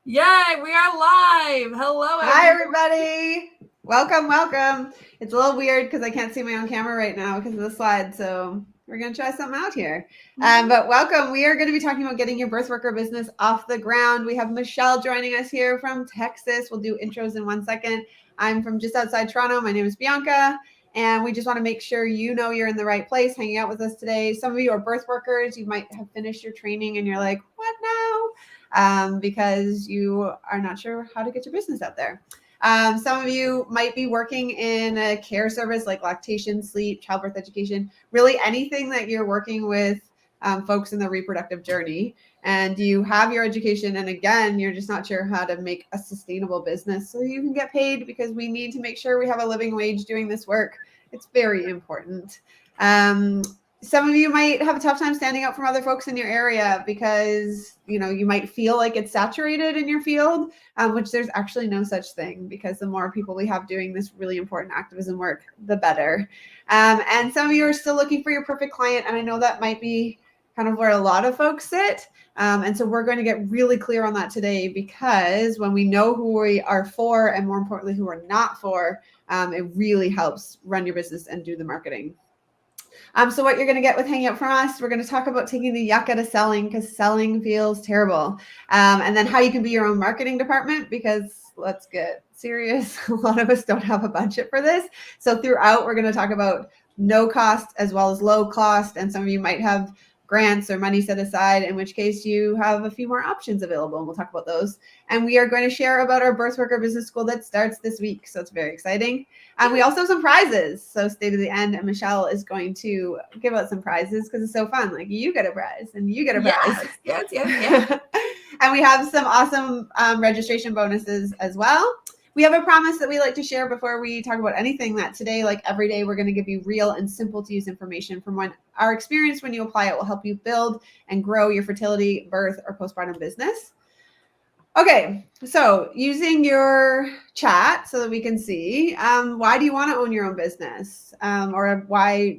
Yay, we are live. Hello, Hi, everyone. everybody. Welcome. It's a little weird because I can't see my own camera right now because of the slide. So we're going to try something out here. But welcome. We are going to be talking about getting your birth worker business off the ground. We have Michelle joining us here from Texas. We'll do intros in 1 second. I'm from just outside Toronto. My name is Bianca. And we just want to make sure you know you're in the right place hanging out with us today. Some of you are birth workers. You might have finished your training and you're like, what now? Because you are not sure how to get your business out there. Some of you might be working in a care service like lactation, sleep, childbirth education, really anything that you're working with folks in the reproductive journey. And you have your education, and again, you're just not sure how to make a sustainable business so you can get paid, because we need to make sure we have a living wage doing this work. It's very important. Some of you might have a tough time standing out from other folks in your area because you might feel like it's saturated in your field, which there's actually no such thing, because the more people we have doing this really important activism work, the better. And some of you are still looking for your perfect client, and I know that might be kind of where a lot of folks sit. And so we're going to get really clear on that today, because when we know who we are for, and more importantly, who we're not for, it really helps run your business and do the marketing. So what you're going to get with hanging out from us, we're going to talk about taking the yuck out of selling, because selling feels terrible. And then how you can be your own marketing department, because let's get serious. A lot of us don't have a budget for this. So throughout, we're going to talk about no cost as well as low cost. And some of you might have grants or money set aside, in which case you have a few more options available, and we'll talk about those. And we are going to share about our birth worker business school that starts this week, so it's very exciting. And we also have some prizes, so stay to the end, and Michelle is going to give out some prizes because it's so fun. Like, you get a prize and you get a prize. Yes. And we have some awesome registration bonuses as well. We have a promise that we like to share before we talk about anything, that today, like every day, we're going to give you real and simple to use information from our experience. When you apply it, will help you build and grow your fertility, birth, or postpartum business. Okay, so using your chat so that we can see, why do you want to own your own business? Or why,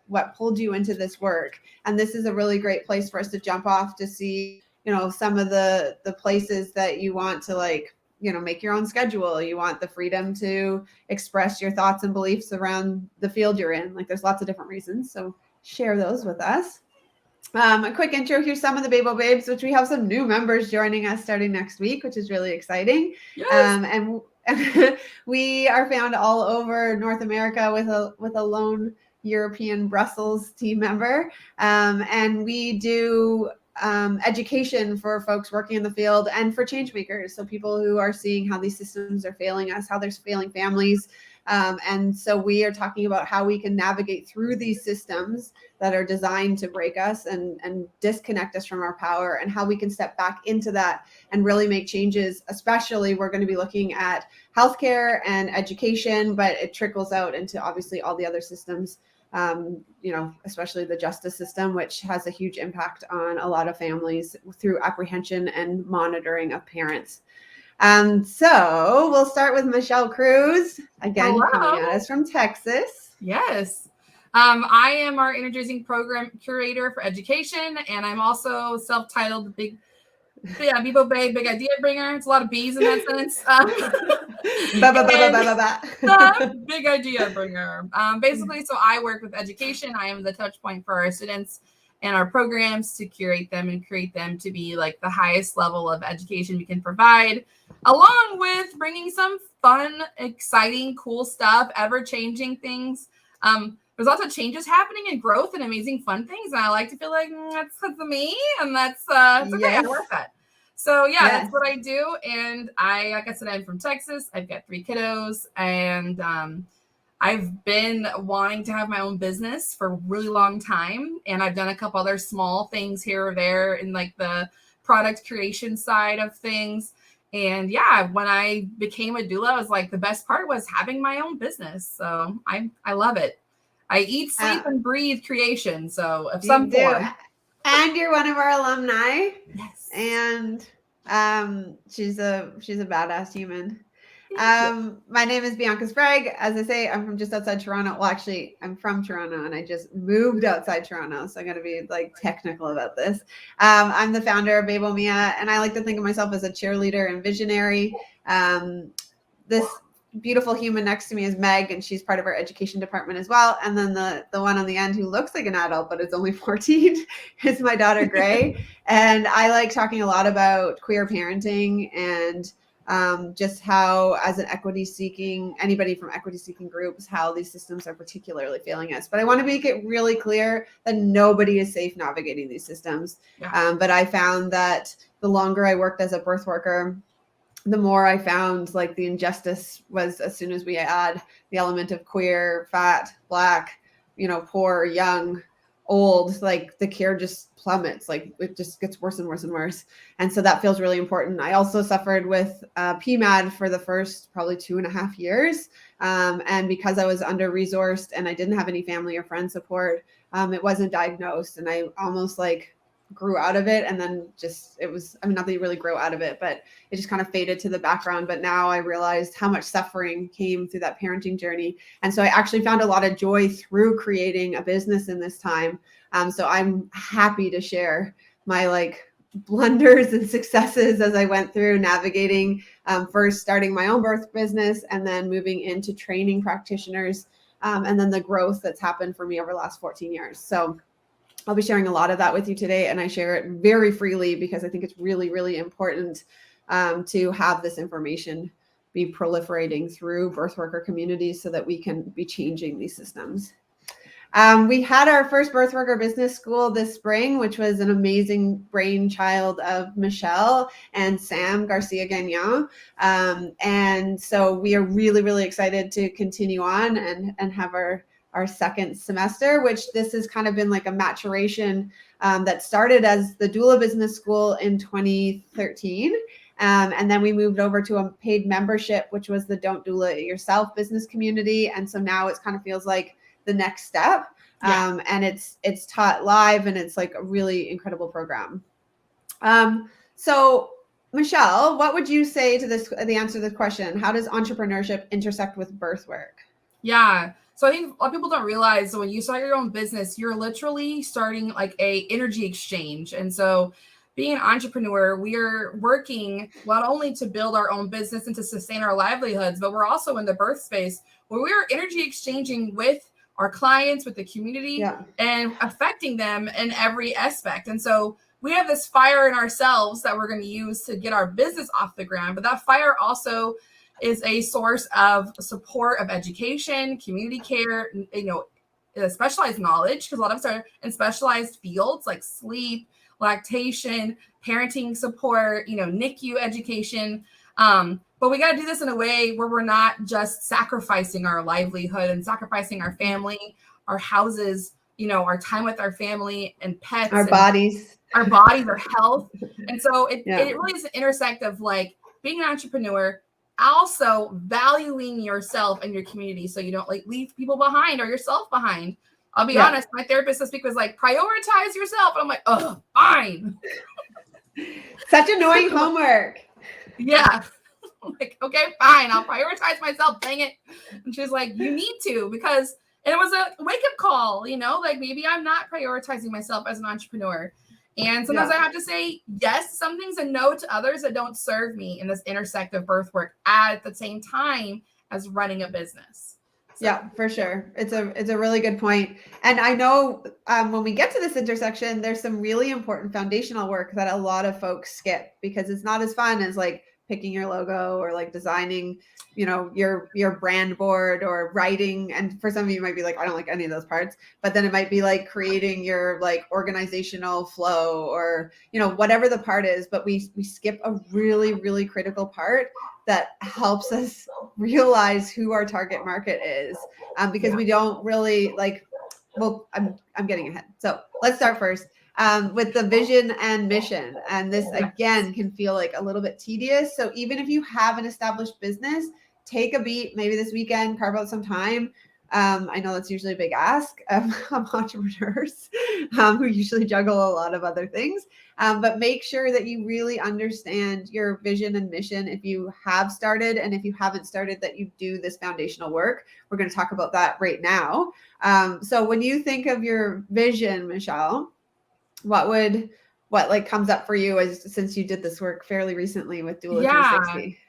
what pulled you into this work? And this is a really great place for us to jump off to see, some of the places that you want to, like, make your own schedule. You want the freedom to express your thoughts and beliefs around the field you're in. Like, there's lots of different reasons. So share those with us. A quick intro. Here's some of the Babel Babes, which we have some new members joining us starting next week, which is really exciting. Yes. And we are found all over North America with a lone European Brussels team member. And we do education for folks working in the field and for change makers. So people who are seeing how these systems are failing us, how there's failing families. And so we are talking about how we can navigate through these systems that are designed to break us and disconnect us from our power, and how we can step back into that and really make changes. Especially, we're going to be looking at healthcare and education, but it trickles out into obviously all the other systems, especially the justice system, which has a huge impact on a lot of families through apprehension and monitoring of parents. So we'll start with Michelle Cruz, again, coming at us from Texas. Yes. I am our introducing program curator for education, and I'm also self-titled Big Babel Babe, Big Idea Bringer. It's a lot of B's in that sentence. Big Idea Bringer. Basically, so I work with education. I am the touch point for our students and our programs to curate them and create them to be like the highest level of education we can provide, along with bringing some fun, exciting, cool stuff, ever-changing things. There's lots of changes happening and growth and amazing fun things, and I like to feel like that's me, and that's okay. Yes. I like that. So yeah, That's what I do. And like I said, I'm from Texas. I've got 3 kiddos, and I've been wanting to have my own business for a really long time. And I've done a couple other small things here or there in like the product creation side of things. And yeah, when I became a doula, I was like, the best part was having my own business. So I love it. I eat, sleep, and breathe creation. So of some form. And you're one of our alumni. Yes. And she's a badass human. My name is Bianca Sprague. As I say, I'm from just outside Toronto. Well, actually, I'm from Toronto and I just moved outside Toronto. So I'm going to be like technical about this. I'm the founder of Babel Mia, and I like to think of myself as a cheerleader and visionary. This beautiful human next to me is Meg, and she's part of our education department as well. And then the one on the end who looks like an adult, but is only 14 is my daughter, Gray. And I like talking a lot about queer parenting and just how, as an anybody from equity seeking groups, how these systems are particularly failing us. But I want to make it really clear that nobody is safe navigating these systems. Yeah. But I found that the longer I worked as a birth worker, the more I found like the injustice was as soon as we add the element of queer, fat, Black, poor, young, old, like the care just plummets. Like it just gets worse and worse and worse. And so that feels really important. I also suffered with PMAD for the first probably 2.5 years. And because I was under-resourced and I didn't have any family or friend support, it wasn't diagnosed. And I almost grew out of it. And then not that you really grow out of it, but it just kind of faded to the background. But now I realized how much suffering came through that parenting journey. And so I actually found a lot of joy through creating a business in this time. So I'm happy to share my blunders and successes as I went through navigating, first starting my own birth business and then moving into training practitioners, and then the growth that's happened for me over the last 14 years. So I'll be sharing a lot of that with you today, and I share it very freely because I think it's really, really important to have this information be proliferating through birth worker communities so that we can be changing these systems. We had our first birth worker business school this spring, which was an amazing brainchild of Michelle and Sam Garcia Gagnon. And so we are really, really excited to continue on and have our second semester, which this has kind of been like a maturation that started as the doula business school in 2013. And then we moved over to a paid membership, which was the Don't Doula It Yourself business community. And so now it kind of feels like the next step. Yeah. And it's taught live, and it's like a really incredible program. So Michelle, what would you say to the answer to this question? How does entrepreneurship intersect with birth work? Yeah. So I think a lot of people don't realize that when you start your own business, you're literally starting like a energy exchange. And so being an entrepreneur, we are working not only to build our own business and to sustain our livelihoods, but we're also in the birth space where we are energy exchanging with our clients, with the community, and affecting them in every aspect. And so we have this fire in ourselves that we're going to use to get our business off the ground. But that fire also is a source of support of education, community care, specialized knowledge, because a lot of us are in specialized fields like sleep, lactation, parenting support, NICU education. But we got to do this in a way where we're not just sacrificing our livelihood and sacrificing our family, our houses, our time with our family and pets, our bodies, our health. And so it really is an intersect of being an entrepreneur, also valuing yourself and your community so you don't leave people behind or yourself behind. I'll be honest, my therapist this week was prioritize yourself. And I'm like, oh, fine. Such annoying homework. Yeah. I'm like, okay, fine. I'll prioritize myself. Dang it. And she's like, you need to, because it was a wake-up call, maybe I'm not prioritizing myself as an entrepreneur. And sometimes I have to say yes to some things and no to others that don't serve me in this intersect of birth work at the same time as running a business. So. Yeah, for sure. It's a really good point. And I know when we get to this intersection, there's some really important foundational work that a lot of folks skip because it's not as fun as picking your logo or designing, your brand board or writing. And for some of you might be I don't like any of those parts, but then it might be creating your organizational flow or, whatever the part is, but we skip a really, really critical part that helps us realize who our target market is, because we don't really well, I'm getting ahead. So let's start first. With the vision and mission. And this, again, can feel a little bit tedious. So even if you have an established business, take a beat, maybe this weekend, carve out some time, I know that's usually a big ask of entrepreneurs who usually juggle a lot of other things. But make sure that you really understand your vision and mission if you have started, and if you haven't started, that you do this foundational work. We're going to talk about that right now. So when you think of your vision, Michelle, what like comes up for you since you did this work fairly recently with Doula 360?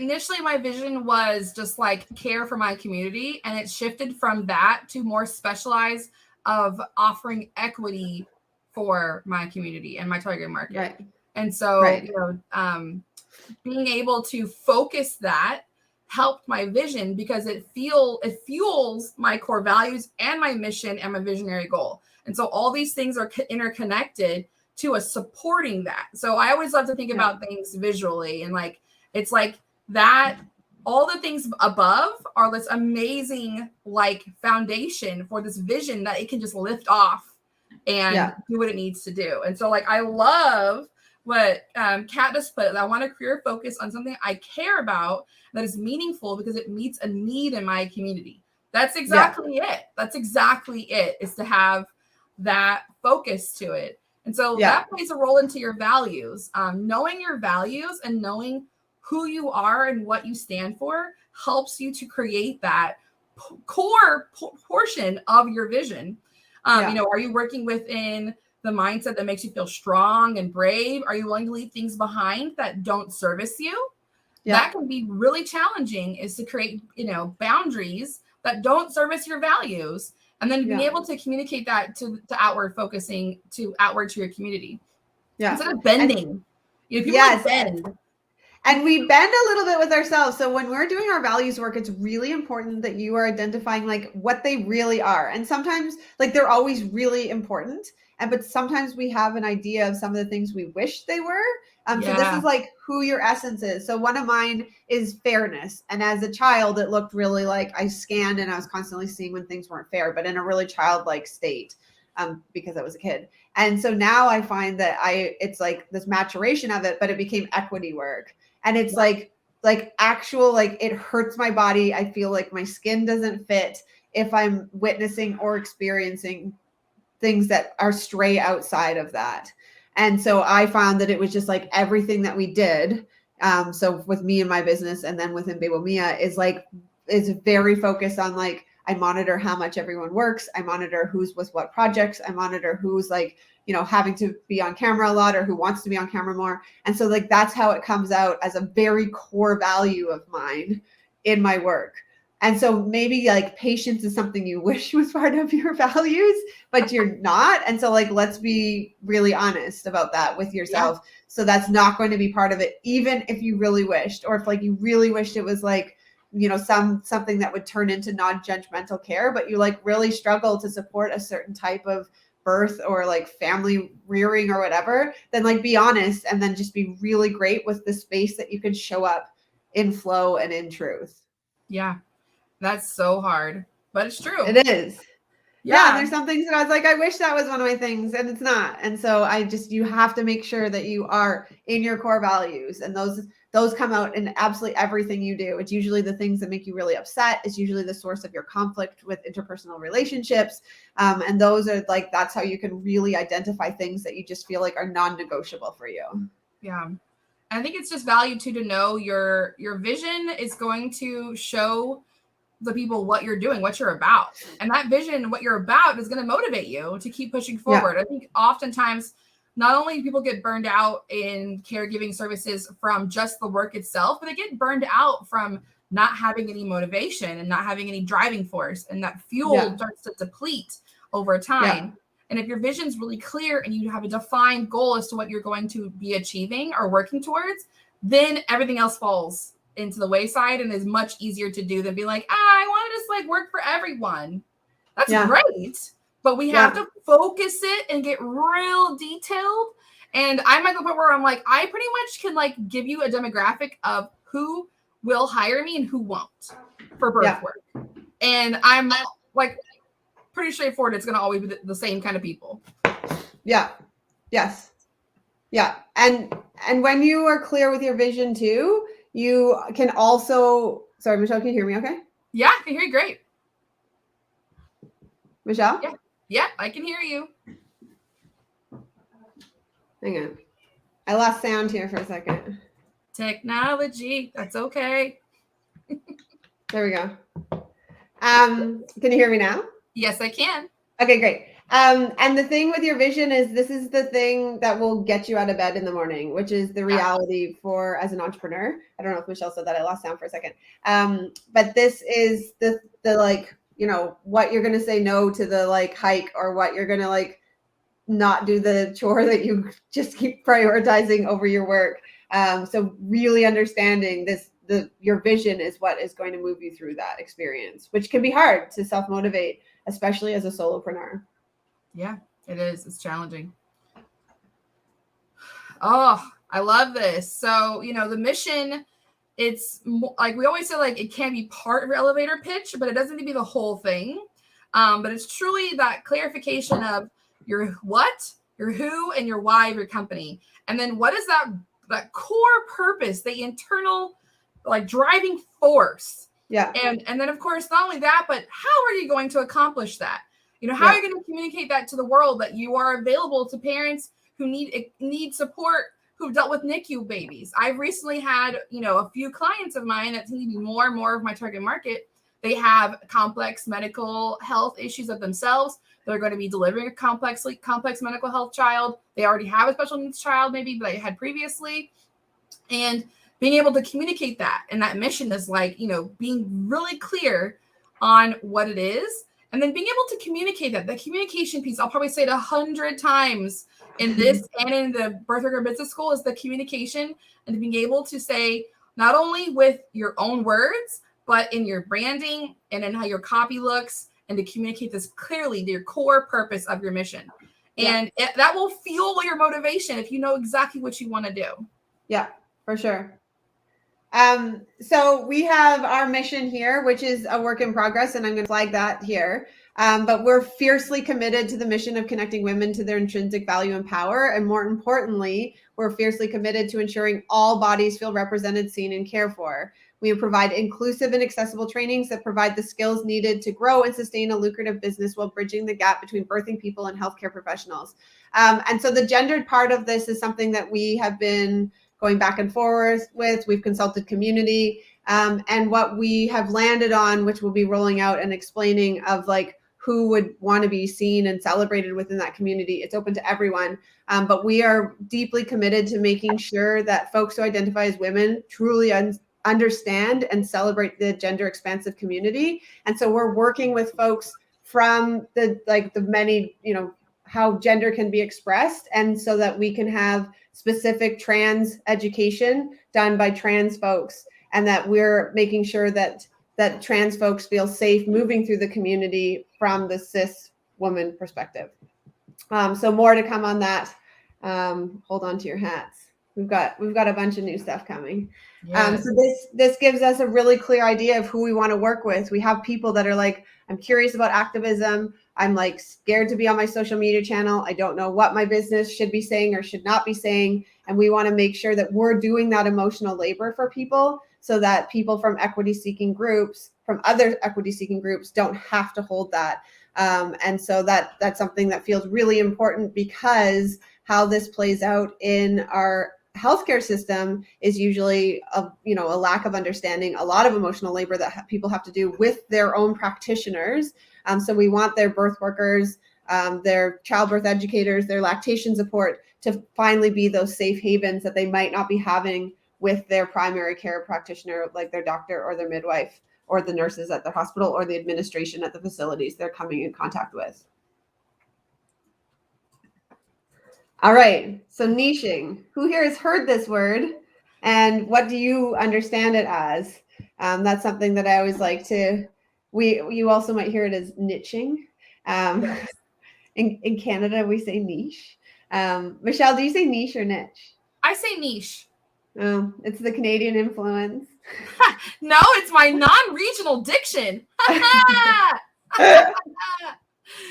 Initially my vision was just like care for my community, and it shifted from that to more specialized of offering equity for my community and my target market. Right. And so, Right. Being able to focus that helped my vision, because it fuels my core values and my mission and my visionary goal. And so all these things are interconnected to us supporting that. So I always love to think about things visually, and like, it's like that all the things above are this amazing like foundation for this vision that it can just lift off and do what it needs to do. And so like, I love what Kat just put. I want a career focus on something I care about that is meaningful because it meets a need in my community. That's exactly it. That's exactly it, is to have that focus to it. And so that plays a role into your values. Knowing your values and knowing who you are and what you stand for helps you to create that core portion of your vision. Are you working within the mindset that makes you feel strong and brave? Are you willing to leave things behind that don't service you? That can be really challenging, is to create, boundaries that don't service your values, and then being able to communicate that to outward focusing, to outward to your community. Instead of bending. People bend. And we bend a little bit with ourselves. So when we're doing our values work, it's really important that you are identifying like what they really are. And sometimes like they're always really important. But sometimes we have an idea of some of the things we wish they were. So this is like who your essence is. So one of mine is fairness. And as a child, it looked really like I scanned and I was constantly seeing when things weren't fair, but in a really childlike state, because I was a kid. And so now I find that it's like this maturation of it, but it became equity work. And it's like actual, like it hurts my body. I feel like my skin doesn't fit if I'm witnessing or experiencing things that are stray outside of that. And so I found that it was just like everything that we did. So with me and my business, and then within Babel Mia, is very focused on like, I monitor how much everyone works. I monitor who's with what projects. I monitor who's like, having to be on camera a lot, or who wants to be on camera more. And so like, that's how it comes out as a very core value of mine in my work. And so maybe like patience is something you wish was part of your values, but you're not. And so like, let's be really honest about that with yourself. So that's not going to be part of it, even if you really wished, or if like you really wished it was like, something that would turn into non-judgmental care, but you like really struggle to support a certain type of birth or like family rearing or whatever, then like be honest, and then just be really great with the space that you can show up in flow and in truth. Yeah. That's so hard, but it's true. It is. Yeah. There's some things that I was like, I wish that was one of my things, and it's not. And so you have to make sure that you are in your core values, and those come out in absolutely everything you do. It's usually the things that make you really upset. It's usually the source of your conflict with interpersonal relationships. And those are like, that's how you can really identify things that you just feel like are non-negotiable for you. Yeah. I think it's just value too, to know your vision is going to show the people what you're doing, what you're about. And that vision, what you're about, is going to motivate you to keep pushing forward. I think oftentimes, not only do people get burned out in caregiving services from just the work itself, but they get burned out from not having any motivation and not having any driving force. And that fuel starts to deplete over time. And if your vision's really clear and you have a defined goal as to what you're going to be achieving or working towards, then everything else falls into the wayside and is much easier to do than be like, I want to just like work for everyone. That's great. But we have to focus it and get real detailed. And I'm at the point where I'm like, I pretty much can like give you a demographic of who will hire me and who won't for birth work. And I'm like pretty straightforward. It's going to always be the same kind of people. Yeah. Yes. Yeah. And when you are clear with your vision too, you can also, sorry, Michelle, can you hear me okay? Yeah, I can hear you great. Michelle? Yeah, I can hear you. Hang on. I lost sound here for a second. Technology, that's okay. There we go. Can you hear me now? Yes, I can. Okay, great. And the thing with your vision is this is the thing that will get you out of bed in the morning, which is the reality for as an entrepreneur. I don't know if Michelle said that. I lost sound for a second. But this is the like, you know, what you're gonna say no to the like hike, or what you're gonna like not do the chore that you just keep prioritizing over your work. So really understanding this, your vision is what is going to move you through that experience, which can be hard to self-motivate, especially as a solopreneur. Yeah, it is. It's challenging. Oh, I love this. So, you know, the mission, it's like we always say, like it can be part of your elevator pitch, but it doesn't need to be the whole thing. But it's truly that clarification of your what, your who, and your why of your company. And then what is that core purpose, the internal like driving force. Yeah. And then of course, not only that, but how are you going to accomplish that? You know, how are you going to communicate that to the world that you are available to parents who need support, who've dealt with NICU babies? I've recently had, you know, a few clients of mine that seem to be more and more of my target market. They have complex medical health issues of themselves. They're going to be delivering a complex medical health child. They already have a special needs child, maybe that they had previously. And being able to communicate that, and that mission is like, you know, being really clear on what it is, and then being able to communicate that. The communication piece, I'll probably say it 100 times in this and in the Birth Worker Business School, is the communication, and being able to say not only with your own words, but in your branding and in how your copy looks, and to communicate this clearly to your core purpose of your mission. And that will fuel your motivation if you know exactly what you want to do. Yeah, for sure. So we have our mission here, which is a work in progress, and I'm going to flag that here. But we're fiercely committed to the mission of connecting women to their intrinsic value and power. And more importantly, we're fiercely committed to ensuring all bodies feel represented, seen, and cared for. We provide inclusive and accessible trainings that provide the skills needed to grow and sustain a lucrative business while bridging the gap between birthing people and healthcare professionals. And so the gendered part of this is something that we have been going back and forth with. We've consulted community, and what we have landed on, which we'll be rolling out and explaining, of like who would want to be seen and celebrated within that community. It's open to everyone, but we are deeply committed to making sure that folks who identify as women truly understand and celebrate the gender expansive community. And so we're working with folks from the many, you know, how gender can be expressed, and so that we can have specific trans education done by trans folks, and that we're making sure that trans folks feel safe moving through the community from the cis woman perspective. So more to come on that. Hold on to your hats. We've got a bunch of new stuff coming. Yes. So this gives us a really clear idea of who we want to work with. We have people that are like, I'm curious about activism. I'm like scared to be on my social media channel. I don't know what my business should be saying or should not be saying. And we want to make sure that we're doing that emotional labor for people, so that people from equity seeking groups, from other equity seeking groups, don't have to hold that. And so that's something that feels really important, because how this plays out in our healthcare system is usually a lack of understanding, a lot of emotional labor that people have to do with their own practitioners. So we want their birth workers, their childbirth educators, their lactation support to finally be those safe havens that they might not be having with their primary care practitioner, like their doctor or their midwife or the nurses at the hospital or the administration at the facilities they're coming in contact with. All right, so niching. Who here has heard this word, and what do you understand it as? That's something that I always like to. You also might hear it as niching. In Canada, we say niche. Michelle, do you say niche or niche? I say niche. Oh, it's the Canadian influence. No, it's my non-regional diction. Yeah,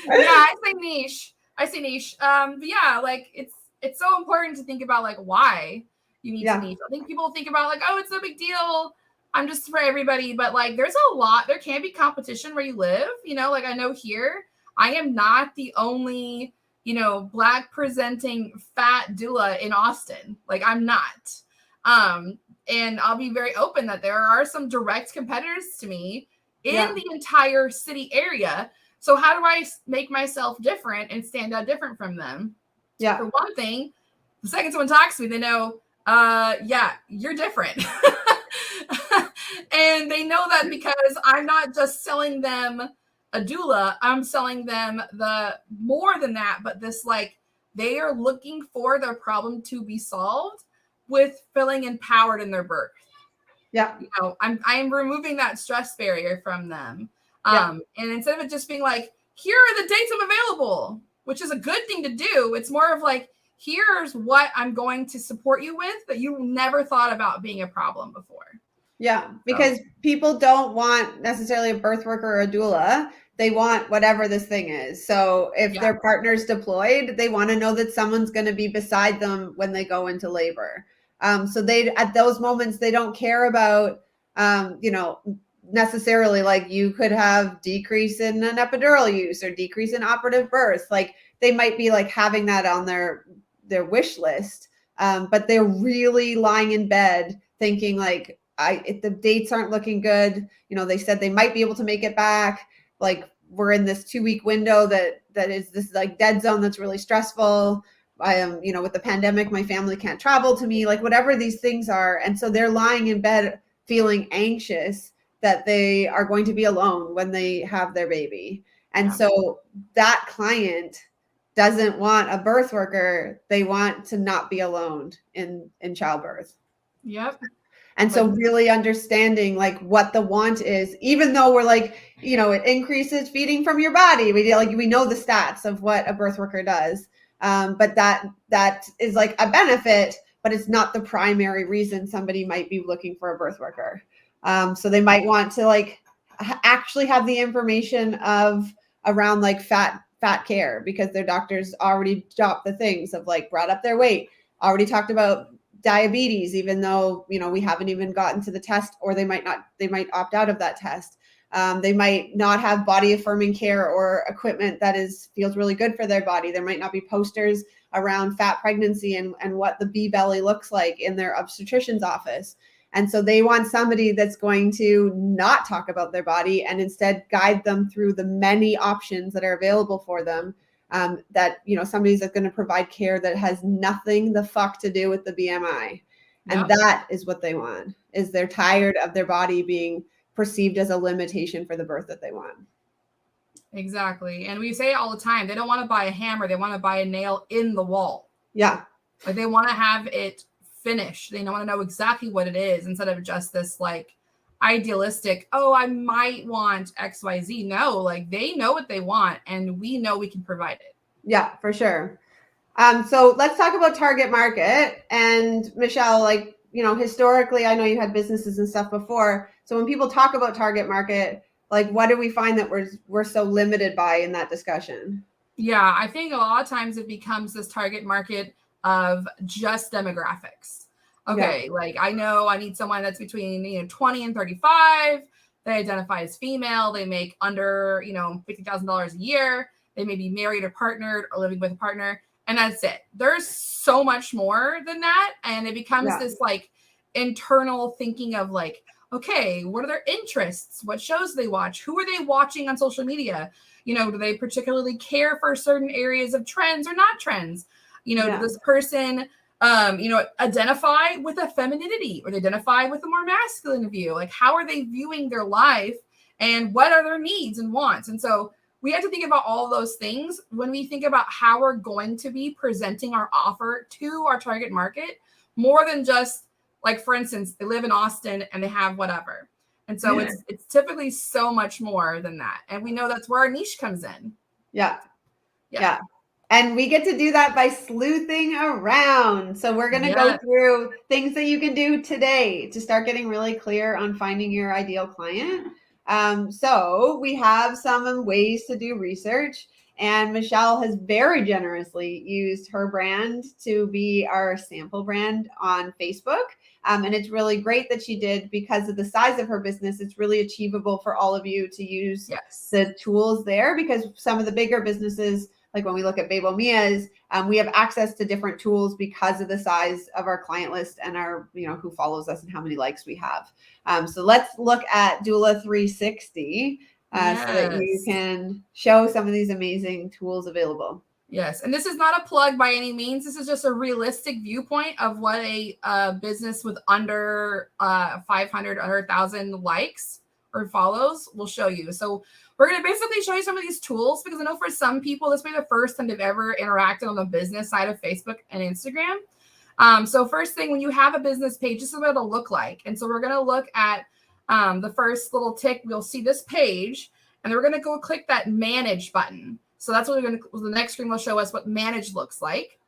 I say niche. But yeah, like it's so important to think about like why you need to niche. I think people think about like, oh, it's no big deal. I'm just for everybody, but like there's a lot, there can be competition where you live, like I know here, I am not the only, Black presenting fat doula in Austin. Like I'm not. And I'll be very open that there are some direct competitors to me in the entire city area. So how do I make myself different and stand out different from them? Yeah. For one thing, the second someone talks to me, they know, you're different. And they know that because I'm not just selling them a doula, I'm selling them the more than that, but this like they are looking for their problem to be solved with feeling empowered in their birth. Yeah. I'm removing that stress barrier from them. And instead of it just being like, here are the dates I'm available, which is a good thing to do, it's more of like, here's what I'm going to support you with that you never thought about being a problem before. Yeah, because people don't want necessarily a birth worker or a doula. They want whatever this thing is. So if their partner's deployed, they want to know that someone's going to be beside them when they go into labor. So they, at those moments, they don't care about, necessarily like you could have decrease in an epidural use or decrease in operative birth. Like they might be like having that on their wish list, but they're really lying in bed thinking like, if the dates aren't looking good, they said they might be able to make it back. Like we're in this 2-week window that is this like dead zone that's really stressful. I am, with the pandemic, my family can't travel to me, like whatever these things are. And so they're lying in bed feeling anxious that they are going to be alone when they have their baby. And so that client doesn't want a birth worker. They want to not be alone in childbirth. Yep. And so really understanding like what the want is, even though we're like, it increases feeding from your body. We know the stats of what a birth worker does. But that is like a benefit, but it's not the primary reason somebody might be looking for a birth worker. So they might want to like actually have the information around like fat care because their doctors already dropped the things of like brought up their weight, already talked about diabetes, even though, we haven't even gotten to the test, or they might opt out of that test. They might not have body affirming care or equipment that feels really good for their body. There might not be posters around fat pregnancy and what the bee belly looks like in their obstetrician's office. And so they want somebody that's going to not talk about their body and instead guide them through the many options that are available for them. That, somebody's going to provide care that has nothing the fuck to do with the BMI. And that is what they want, is they're tired of their body being perceived as a limitation for the birth that they want. Exactly. And we say it all the time. They don't want to buy a hammer. They want to buy a nail in the wall. Yeah. Like they want to have it finished. They want to know exactly what it is instead of just this like idealistic, I might want XYZ. No, like they know what they want and we know we can provide it. Yeah, for sure. So let's talk about target market. And Michelle, like, historically, I know you had businesses and stuff before. So when people talk about target market, like what do we find that we're so limited by in that discussion? Yeah, I think a lot of times it becomes this target market of just demographics. Okay, like I know I need someone that's between 20 and 35. They identify as female. They make under $50,000 a year. They may be married or partnered or living with a partner, and that's it. There's so much more than that, and it becomes this like internal thinking of like, okay, what are their interests? What shows do they watch? Who are they watching on social media? Do they particularly care for certain areas of trends or not trends? Does this person identify with a femininity or they identify with a more masculine view? Like, how are they viewing their life and what are their needs and wants? And so we have to think about all those things when we think about how we're going to be presenting our offer to our target market, more than just like, for instance, they live in Austin and they have whatever. And so it's typically so much more than that. And we know that's where our niche comes in. Yeah. And we get to do that by sleuthing around. So we're going to go through things that you can do today to start getting really clear on finding your ideal client. So we have some ways to do research. And Michelle has very generously used her brand to be our sample brand on Facebook. And it's really great that she did because of the size of her business. It's really achievable for all of you to use the tools there, because some of the bigger businesses, like when we look at Babel Mia's, we have access to different tools because of the size of our client list and our, who follows us and how many likes we have. So let's look at Doula 360 so that you can show some of these amazing tools available. Yes. And this is not a plug by any means. This is just a realistic viewpoint of what a business with under 500, under 1,000 likes or follows will show you. So we're going to basically show you some of these tools, because I know for some people, this may be the first time they've ever interacted on the business side of Facebook and Instagram. So first thing, when you have a business page, this is what it'll look like. And so we're going to look at the first little tick. We'll see this page, and then we're going to go click that manage button. So that's what the next screen will show us what manage looks like.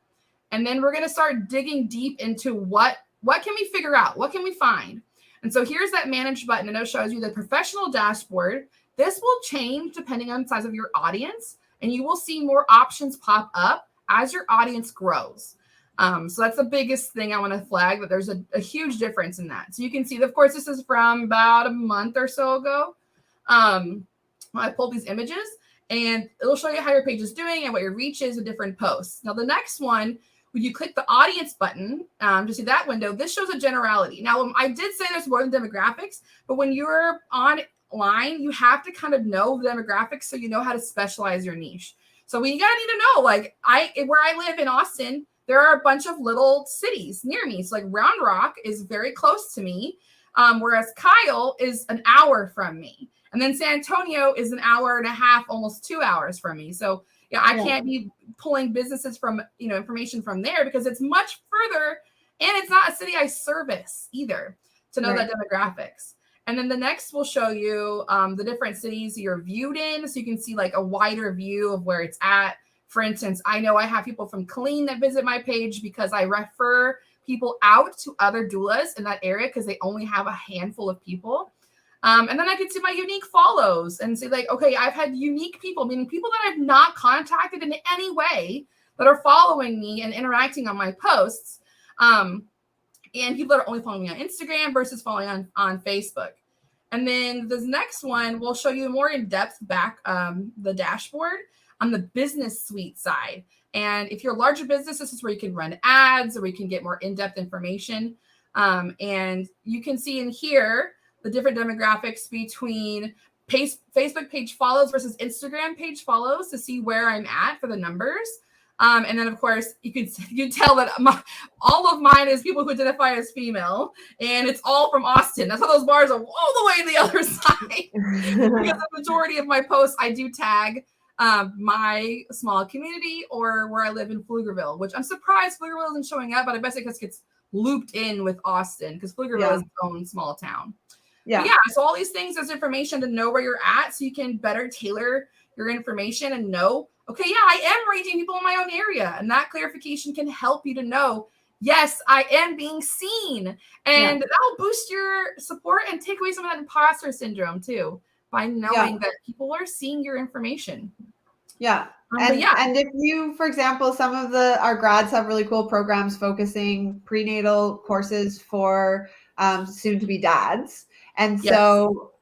And then we're going to start digging deep into what can we figure out? What can we find? And so here's that manage button, and it shows you the professional dashboard. This will change depending on the size of your audience, and you will see more options pop up as your audience grows. So that's the biggest thing I want to flag, that there's a huge difference in that. So you can see, of course, this is from about a month or so ago. When I pulled these images, and it'll show you how your page is doing and what your reach is with different posts. Now, the next one, when you click the audience button to see that window, this shows a generality. Now, I did say there's more than demographics, but when you're online, you have to kind of know the demographics so you know how to specialize your niche. So we gotta need to know, like where I live in Austin, there are a bunch of little cities near me. So like Round Rock is very close to me, whereas Kyle is an hour from me. And then San Antonio is an hour and a half, almost 2 hours from me. So yeah, I can't be pulling businesses from, information from there, because it's much further, and it's not a city I service either to know that demographics. And then the next will show you the different cities you're viewed in. So you can see like a wider view of where it's at. For instance, I know I have people from Killeen that visit my page because I refer people out to other doulas in that area because they only have a handful of people. And then I can see my unique follows and say like, okay, I've had unique people, meaning people that I've not contacted in any way that are following me and interacting on my posts. And people that are only following me on Instagram versus following on Facebook. And then this next one will show you more in-depth back the dashboard on the business suite side. And if you're a larger business, this is where you can run ads, or we can get more in-depth information. And you can see in here the different demographics between Facebook page follows versus Instagram page follows to see where I'm at for the numbers. And then, of course, you can tell that all of mine is people who identify as female, and it's all from Austin. That's why those bars are all the way on the other side. Because the majority of my posts, I do tag my small community or where I live in Pflugerville, which I'm surprised Pflugerville isn't showing up, but I bet it gets looped in with Austin because Pflugerville is its own small town. Yeah. So all these things, there's information to know where you're at, so you can better tailor your information and know, okay, yeah, I am reaching people in my own area. And that clarification can help you to know, yes, I am being seen. And that'll boost your support and take away some of that imposter syndrome too, by knowing that people are seeing your information. Yeah. And if you, for example, some of our grads have really cool programs focusing prenatal courses for soon to be dads. And so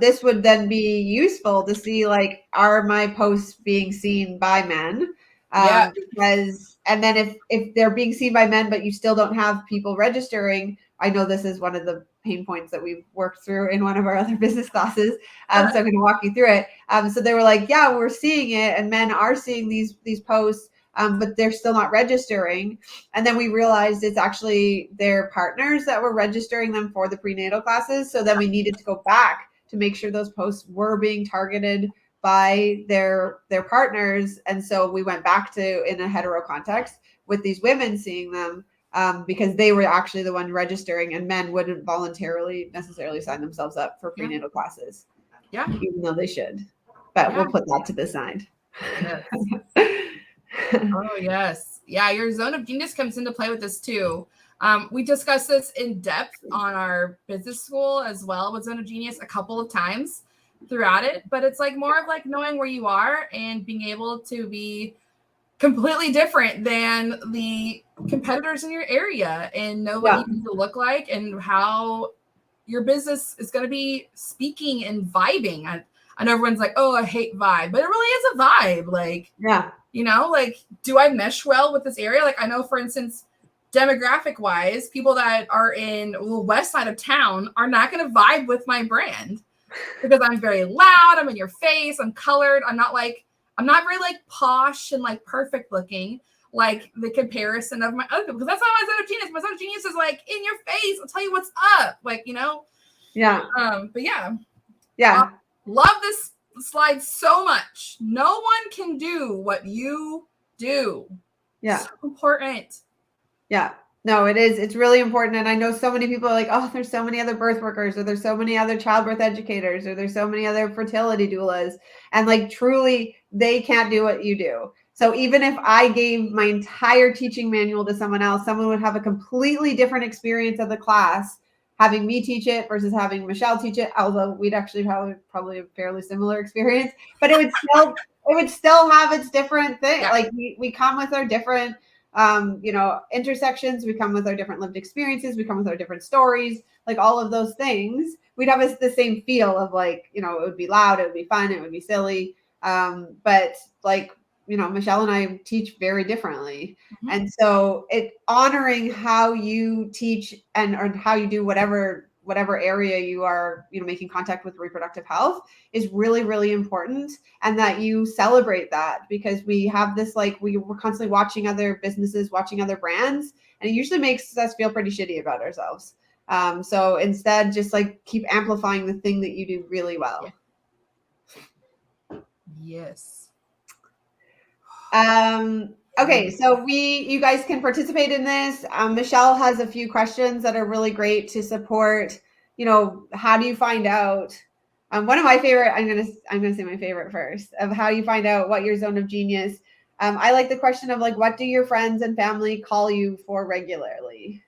this would then be useful to see, like, are my posts being seen by men? Because, and then if they're being seen by men, but you still don't have people registering, I know this is one of the pain points that we've worked through in one of our other business classes. So I'm going to walk you through it. So they were like, yeah, we're seeing it, and men are seeing these posts, but they're still not registering. And then we realized it's actually their partners that were registering them for the prenatal classes. So then we needed to go back to make sure those posts were being targeted by their partners. And so we went back to, in a hetero context, with these women seeing them, because they were actually the one registering, and men wouldn't voluntarily necessarily sign themselves up for prenatal classes. Yeah. Even though they should. But we'll put that to the side. Yes. Oh, yes. Yeah, your zone of genius comes into play with this too. We discussed this in depth on our business school as well with Zone of Genius a couple of times. throughout it, but it's like more of like knowing where you are and being able to be completely different than the competitors in your area and know what you need to look like and how your business is going to be speaking and vibing. I know everyone's like, oh, I hate vibe, but it really is a vibe. Like, you know, like, do I mesh well with this area? Like, I know, for instance, demographic wise, people that are in the west side of town are not going to vibe with my brand because I'm very loud. I'm in your face. I'm colored. I'm not very like posh and like perfect looking like the comparison of my other people, because that's not my zone of genius. My zone of genius is like in your face. I'll tell you what's up. Like, you know? Yeah. But yeah. Yeah. Love this slide so much. No one can do what you do. Yeah. So important. Yeah. No, it is. It's really important. And I know so many people are like, oh, there's so many other birth workers, or there's so many other childbirth educators, or there's so many other fertility doulas. And like, truly, they can't do what you do. So even if I gave my entire teaching manual to someone else, someone would have a completely different experience of the class having me teach it versus having Michelle teach it, although we'd actually probably a fairly similar experience, but it would still have its different thing. Yeah. Like we come with our different intersections. We come with our different lived experiences. We come with our different stories, like all of those things. We'd have the same feel of like, you know, it would be loud, it would be fun, it would be silly. But like, you know, Michelle and I teach very differently. Mm-hmm. And so honoring how you teach or how you do whatever area you are, you know, making contact with reproductive health is really, really important. And that you celebrate that, because we have this, like, we're constantly watching other businesses, watching other brands, and it usually makes us feel pretty shitty about ourselves. So instead, just like keep amplifying the thing that you do really well. Yeah. Yes. Okay, so you guys can participate in this. Michelle has a few questions that are really great to support, you know, how do you find out? One of my favorite, I'm gonna say my favorite first, of how you find out what your zone of genius. I like the question of like, what do your friends and family call you for regularly?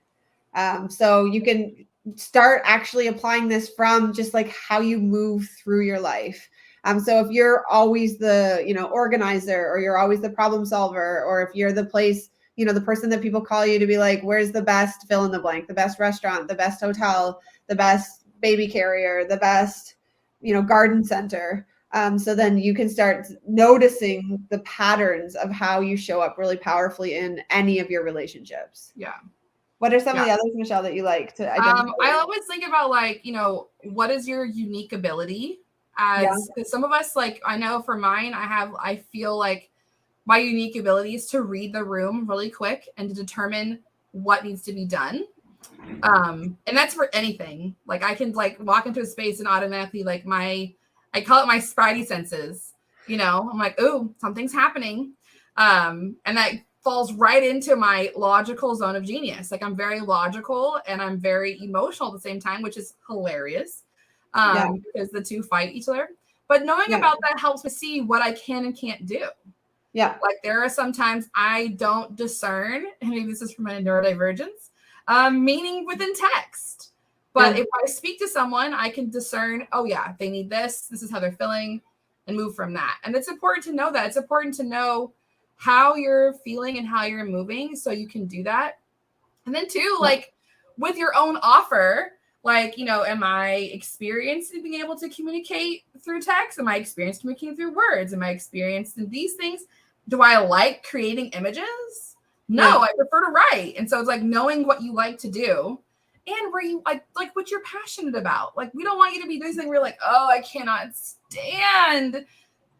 So you can start actually applying this from just like how you move through your life. So if you're always the, you know, organizer, or you're always the problem solver, or if you're the place, you know, the person that people call you to be like, where's the best fill in the blank, the best restaurant, the best hotel, the best baby carrier, the best, you know, garden center. So then you can start noticing the patterns of how you show up really powerfully in any of your relationships. Yeah. What are some of the others, Michelle, that you like to identify? I always think about like, you know, what is your unique ability? As some of us, like, I know for mine, I feel like my unique ability is to read the room really quick and to determine what needs to be done. And that's for anything. Like, I can like walk into a space and automatically like I call it my spidey senses, you know, I'm like, oh, something's happening. And that falls right into my logical zone of genius. Like, I'm very logical and I'm very emotional at the same time, which is hilarious. Because the two fight each other. But knowing about that helps me see what I can and can't do. Yeah. Like, there are sometimes I don't discern, and maybe this is from my neurodivergence, meaning within text. But if I speak to someone, I can discern, oh yeah, they need this. This is how they're feeling, and move from that. And it's important to know that. It's important to know how you're feeling and how you're moving so you can do that. And then too, like with your own offer, like, you know, am I experienced in being able to communicate through text? Am I experienced communicating through words? Am I experienced in these things? Do I like creating images? No, I prefer to write. And so it's like knowing what you like to do and where you like what you're passionate about. Like, we don't want you to be doing something where you're like, oh, I cannot stand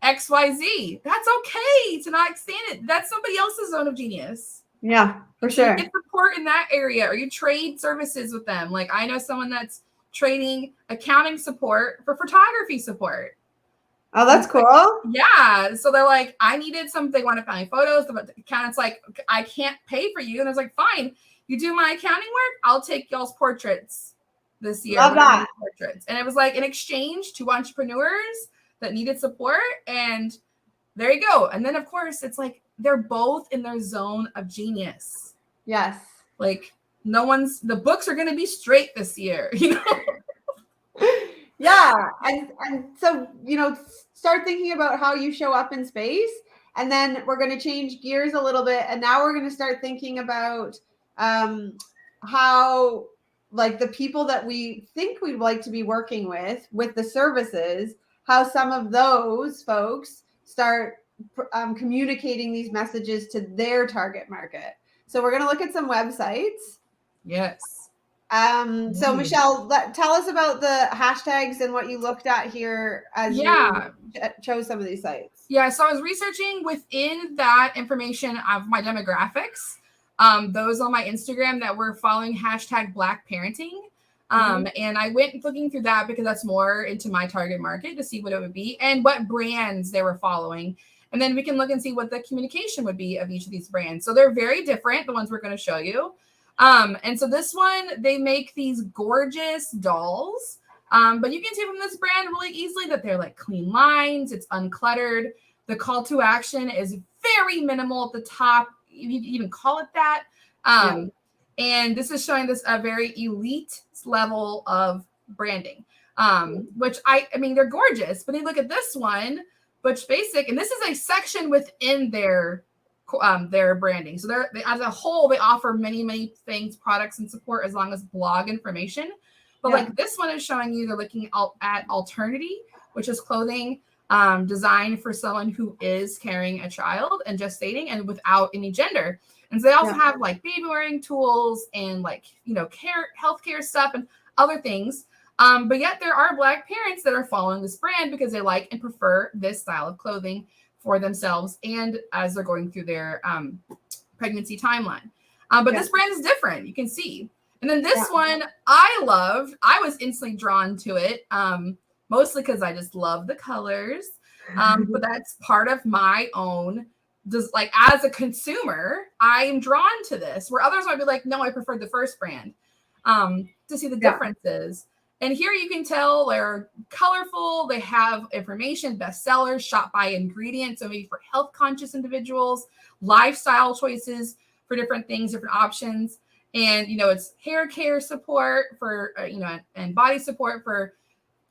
XYZ. That's okay to not stand it. That's somebody else's zone of genius. Yeah, for sure. You get support in that area, or you trade services with them. Like, I know someone that's trading accounting support for photography support. Oh, that's cool. Like, yeah. So they're like, I needed something. They want to find photos. The accountant's like, I can't pay for you. And I was like, fine. You do my accounting work. I'll take y'all's portraits this year. Love that. Portraits. And it was like an exchange to entrepreneurs that needed support. And there you go. And then, of course, it's like they're both in their zone of genius. Yes. Like, the books are going to be straight this year, you know? Yeah. And so, start thinking about how you show up in space. And then we're going to change gears a little bit. And now we're going to start thinking about how, like, the people that we think we'd like to be working with the services, how some of those folks start communicating these messages to their target market. So we're going to look at some websites. Yes. So Michelle, tell us about the hashtags and what you looked at here as you chose some of these sites. Yeah, so I was researching within that information of my demographics, those on my Instagram that were following hashtag Black Parenting. And I went looking through that because that's more into my target market to see what it would be and what brands they were following. And then we can look and see what the communication would be of each of these brands. So they're very different, the ones we're going to show you. And so this one, they make these gorgeous dolls. But you can see from this brand really easily that they're like clean lines. It's uncluttered. The call to action is very minimal at the top. You even call it that. And this is showing this a very elite level of branding, which I mean, they're gorgeous, but you look at this one, Butch Basic, and this is a section within their branding. So they as a whole, they offer many things, products and support as long as blog information. But like this one is showing you, they're looking at Alternity, which is clothing designed for someone who is carrying a child and gestating and without any gender. And so they also have like baby wearing tools and like, healthcare stuff and other things. But yet there are Black parents that are following this brand because they like and prefer this style of clothing for themselves and as they're going through their pregnancy timeline. But this brand is different, you can see. And then this one I loved. I was instantly drawn to it, mostly because I just love the colors. But that's part of my own, just like as a consumer, I am drawn to this, where others might be like, no, I preferred the first brand, to see the differences. And here you can tell they're colorful. They have information, bestsellers, shop by ingredients. So maybe for health conscious individuals, lifestyle choices for different things, different options. And, it's hair care support for, and body support for,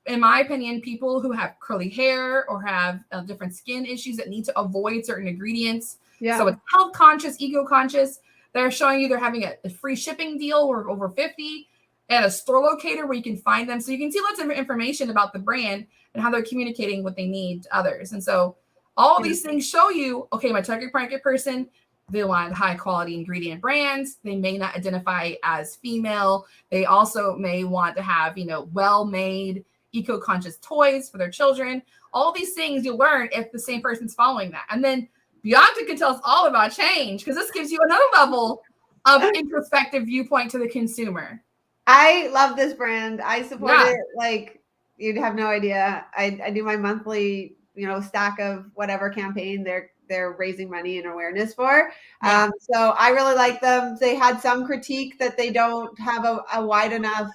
in my opinion, people who have curly hair or have different skin issues that need to avoid certain ingredients. So it's health conscious, eco conscious. They're showing you they're having a free shipping deal or over 50 and a store locator where you can find them. So you can see lots of information about the brand and how they're communicating what they need to others. And so all of these things show you, okay, my target market person, they want high quality ingredient brands. They may not identify as female. They also may want to have, well-made, eco-conscious toys for their children. All these things you learn if the same person's following that. And then Bianca can tell us all about change because this gives you another level of introspective viewpoint to the consumer. I love this brand. I support it like you'd have no idea. I do my monthly, stack of whatever campaign they're raising money and awareness for. So I really like them. They had some critique that they don't have a wide enough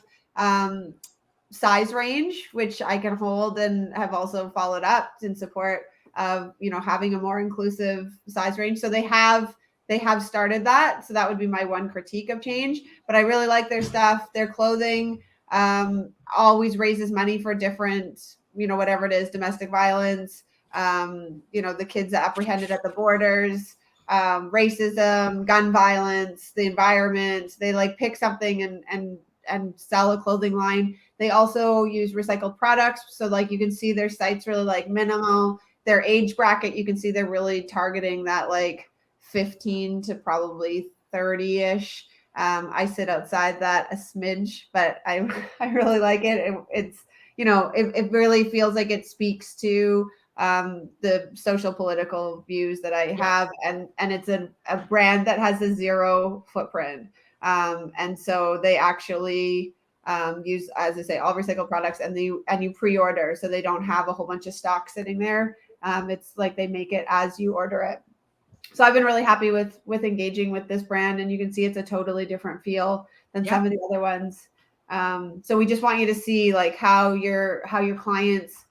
size range, which I can hold and have also followed up in support of, having a more inclusive size range. So they have started that. So that would be my one critique of change, but I really like their stuff. Their clothing always raises money for different, whatever it is, domestic violence, the kids apprehended at the borders, racism, gun violence, the environment. They like pick something and sell a clothing line. They also use recycled products. So like you can see their site's really like minimal. Their age bracket, you can see they're really targeting that like 15 to probably 30-ish. I sit outside that a smidge, but I really like it. It's, it really feels like it speaks to the social political views that I have. And it's a brand that has a zero footprint. And so they actually use, as I say, all recycled products and you pre-order. So they don't have a whole bunch of stock sitting there. It's like they make it as you order it. So I've been really happy with engaging with this brand, and you can see it's a totally different feel than some of the other ones. So we just want you to see like how your clients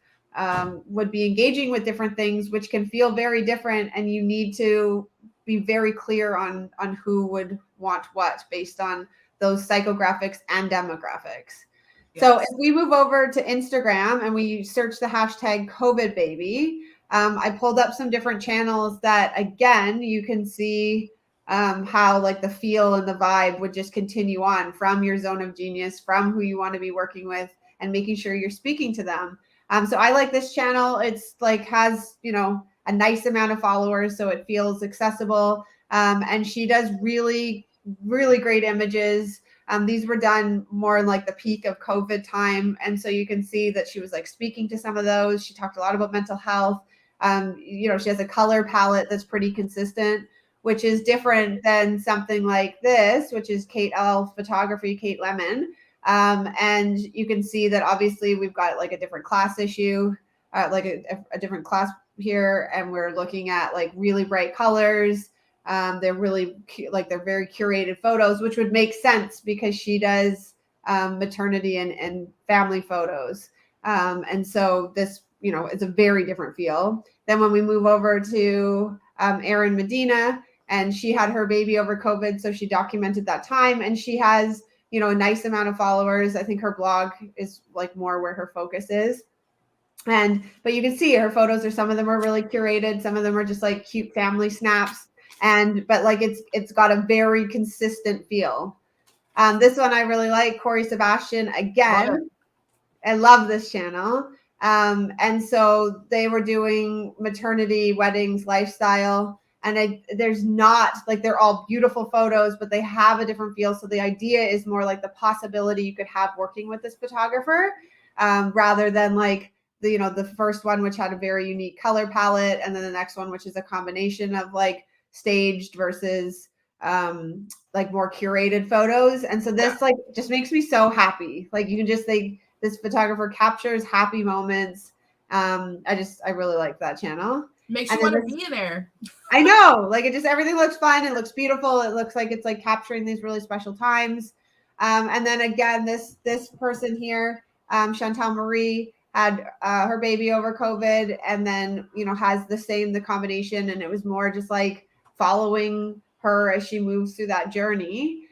would be engaging with different things, which can feel very different, and you need to be very clear on who would want what based on those psychographics and demographics. So Yes. if we move over to Instagram and we search the hashtag COVID baby, I pulled up some different channels that, again, you can see how like the feel and the vibe would just continue on from your zone of genius, from who you want to be working with, and making sure you're speaking to them. So I like this channel. It's like has, you know, a nice amount of followers, so it feels accessible. And she does really, really great images. These were done more in like the peak of COVID time. And so you can see that she was like speaking to some of those. She talked a lot about mental health. You know, she has a color palette that's pretty consistent, which is different than something like this, which is Kate L Photography, Kate Lemon. And you can see that obviously we've got like a different class issue, like a different class here. And we're looking at like really bright colors. They're really like they're very curated photos, which would make sense because she does maternity and family photos. And so this, you know, it's a very different feel. Then when we move over to Erin Medina, and she had her baby over COVID, so she documented that time, and she has, you know, a nice amount of followers. I think her blog is like more where her focus is. But you can see her photos are, some of them are really curated, some of them are just like cute family snaps, but like it's got a very consistent feel. This one I really like, Corey Sebastian, again. I love this channel. And so they were doing maternity, weddings, lifestyle, and there's not like, they're all beautiful photos, but they have a different feel. So the idea is more like the possibility you could have working with this photographer, rather than like the, you know, the first one, which had a very unique color palette, and then the next one, which is a combination of like staged versus like more curated photos. And so this like just makes me so happy. Like you can just think this photographer captures happy moments. I really like that channel. Makes you want to be there. I know, like it just, everything looks fun. It looks beautiful. It looks like it's like capturing these really special times. And then again, this person here, Chantal Marie, had her baby over COVID, and then, you know, has the combination, and it was more just like following her as she moves through that journey.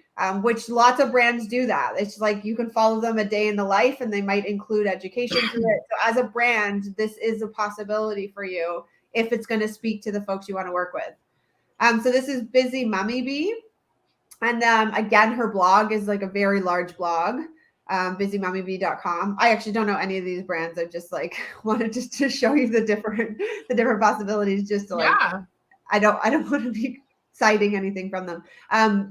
Which lots of brands do that. It's like you can follow them a day in the life, and they might include education to it. So as a brand, this is a possibility for you if it's going to speak to the folks you want to work with. So this is Busy Mummy Bee. And again, her blog is like a very large blog, busymummybee.com. I actually don't know any of these brands. I just like wanted to show you the different possibilities, just to like, I don't want to be citing anything from them.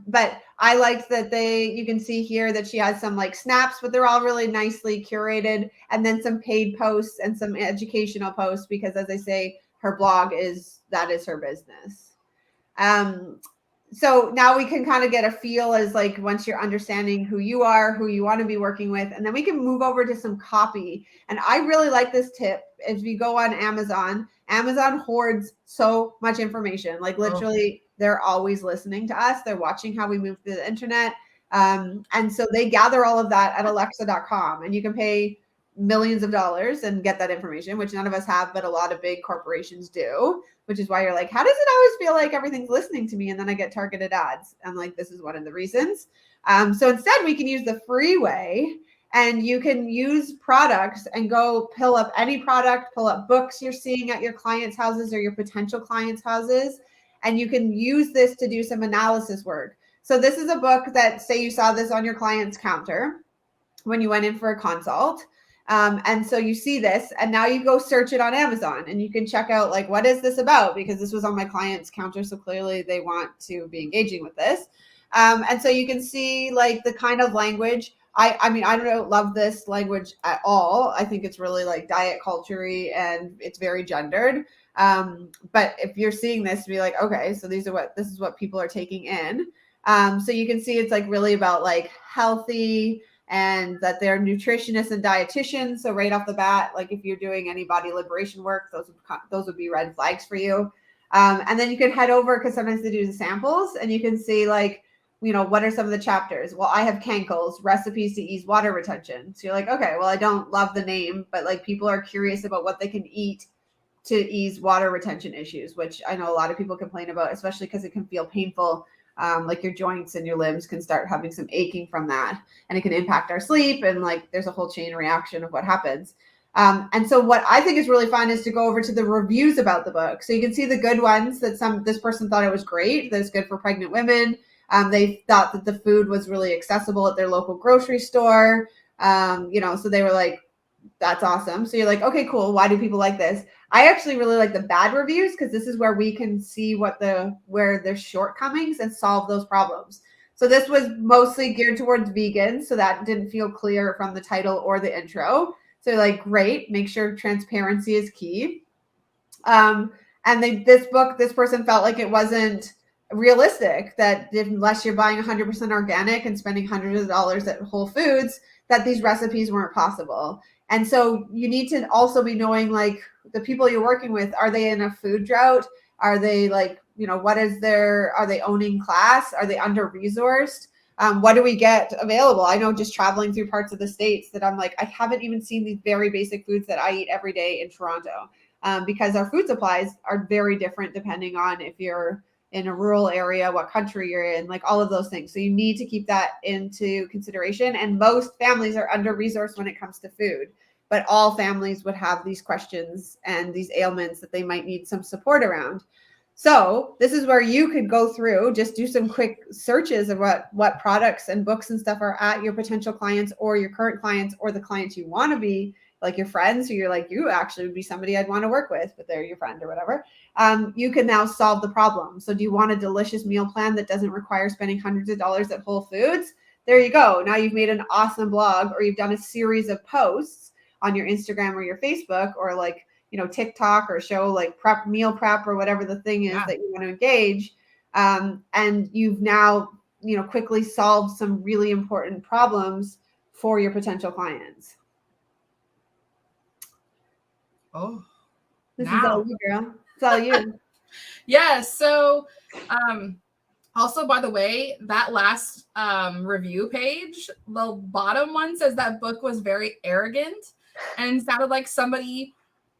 But I liked that you can see here that she has some like snaps, but they're all really nicely curated, and then some paid posts and some educational posts, because as I say, her blog is her business. So now we can kind of get a feel as like, once you're understanding who you are, who you want to be working with, and then we can move over to some copy. And I really like this tip. If you go on Amazon hoards so much information. Like literally, they're always listening to us. They're watching how we move through the internet. And so they gather all of that at alexa.com, and you can pay millions of dollars and get that information, which none of us have, but a lot of big corporations do, which is why you're like, how does it always feel like everything's listening to me? And then I get targeted ads. I'm like, this is one of the reasons. So instead we can use the free way, and you can use products and go pull up any product, pull up books you're seeing at your clients' houses or your potential clients' houses. And you can use this to do some analysis work. So this is a book that, say you saw this on your client's counter when you went in for a consult. And so you see this, and now you go search it on Amazon, and you can check out like, what is this about? Because this was on my client's counter, so clearly they want to be engaging with this. And so you can see like the kind of language. I mean, I don't love this language at all. I think it's really like diet culture-y, and it's very gendered. But if you're seeing this, be like, okay, so this is what people are taking in. So you can see it's like really about like healthy, and that they're nutritionists and dietitians. So right off the bat, like if you're doing any body liberation work, those would be red flags for you. And then you can head over, because sometimes they do the samples, and you can see like, you know, what are some of the chapters? Well, I have Cankles, recipes to ease water retention. So you're like, okay, well, I don't love the name, but like people are curious about what they can eat to ease water retention issues, which I know a lot of people complain about, especially because it can feel painful like your joints and your limbs can start having some aching from that, and it can impact our sleep, and like there's a whole chain reaction of what happens. And so what I think is really fun is to go over to the reviews about the book. So you can see the good ones that this person thought it was great, that it's good for pregnant women. They thought that the food was really accessible at their local grocery store. So they were like, that's awesome. So you're like, okay, cool. Why do people like this? I actually really like the bad reviews because this is where we can see where there's shortcomings and solve those problems. So this was mostly geared towards vegans, so that didn't feel clear from the title or the intro. So like, great, make sure transparency is key. This person felt like it wasn't realistic, that unless you're buying 100% organic and spending hundreds of dollars at Whole Foods, that these recipes weren't possible. And so you need to also be knowing, like, the people you're working with, are they in a food drought? Are they like, are they owning class? Are they under-resourced? What do we get available? I know just traveling through parts of the States that I'm like, I haven't even seen these very basic foods that I eat every day in Toronto, because our food supplies are very different depending on if you're in a rural area, what country you're in, like all of those things. So you need to keep that into consideration. And most families are under-resourced when it comes to food, but all families would have these questions and these ailments that they might need some support around. So this is where you could go through, just do some quick searches of what products and books and stuff are at your potential clients or your current clients or the clients you want to be, like your friends who you're like, you actually would be somebody I'd want to work with, but they're your friend or whatever. You can now solve the problem. So do you want a delicious meal plan that doesn't require spending hundreds of dollars at Whole Foods? There you go. Now you've made an awesome blog, or you've done a series of posts on your Instagram or your Facebook, or like, TikTok, or show like meal prep or whatever the thing is that you want to engage. And you've now, quickly solved some really important problems for your potential clients. Oh, this is all you, girl. It's all you. Yes. So, also, by the way, that last review page, the bottom one says that book was very arrogant and sounded like somebody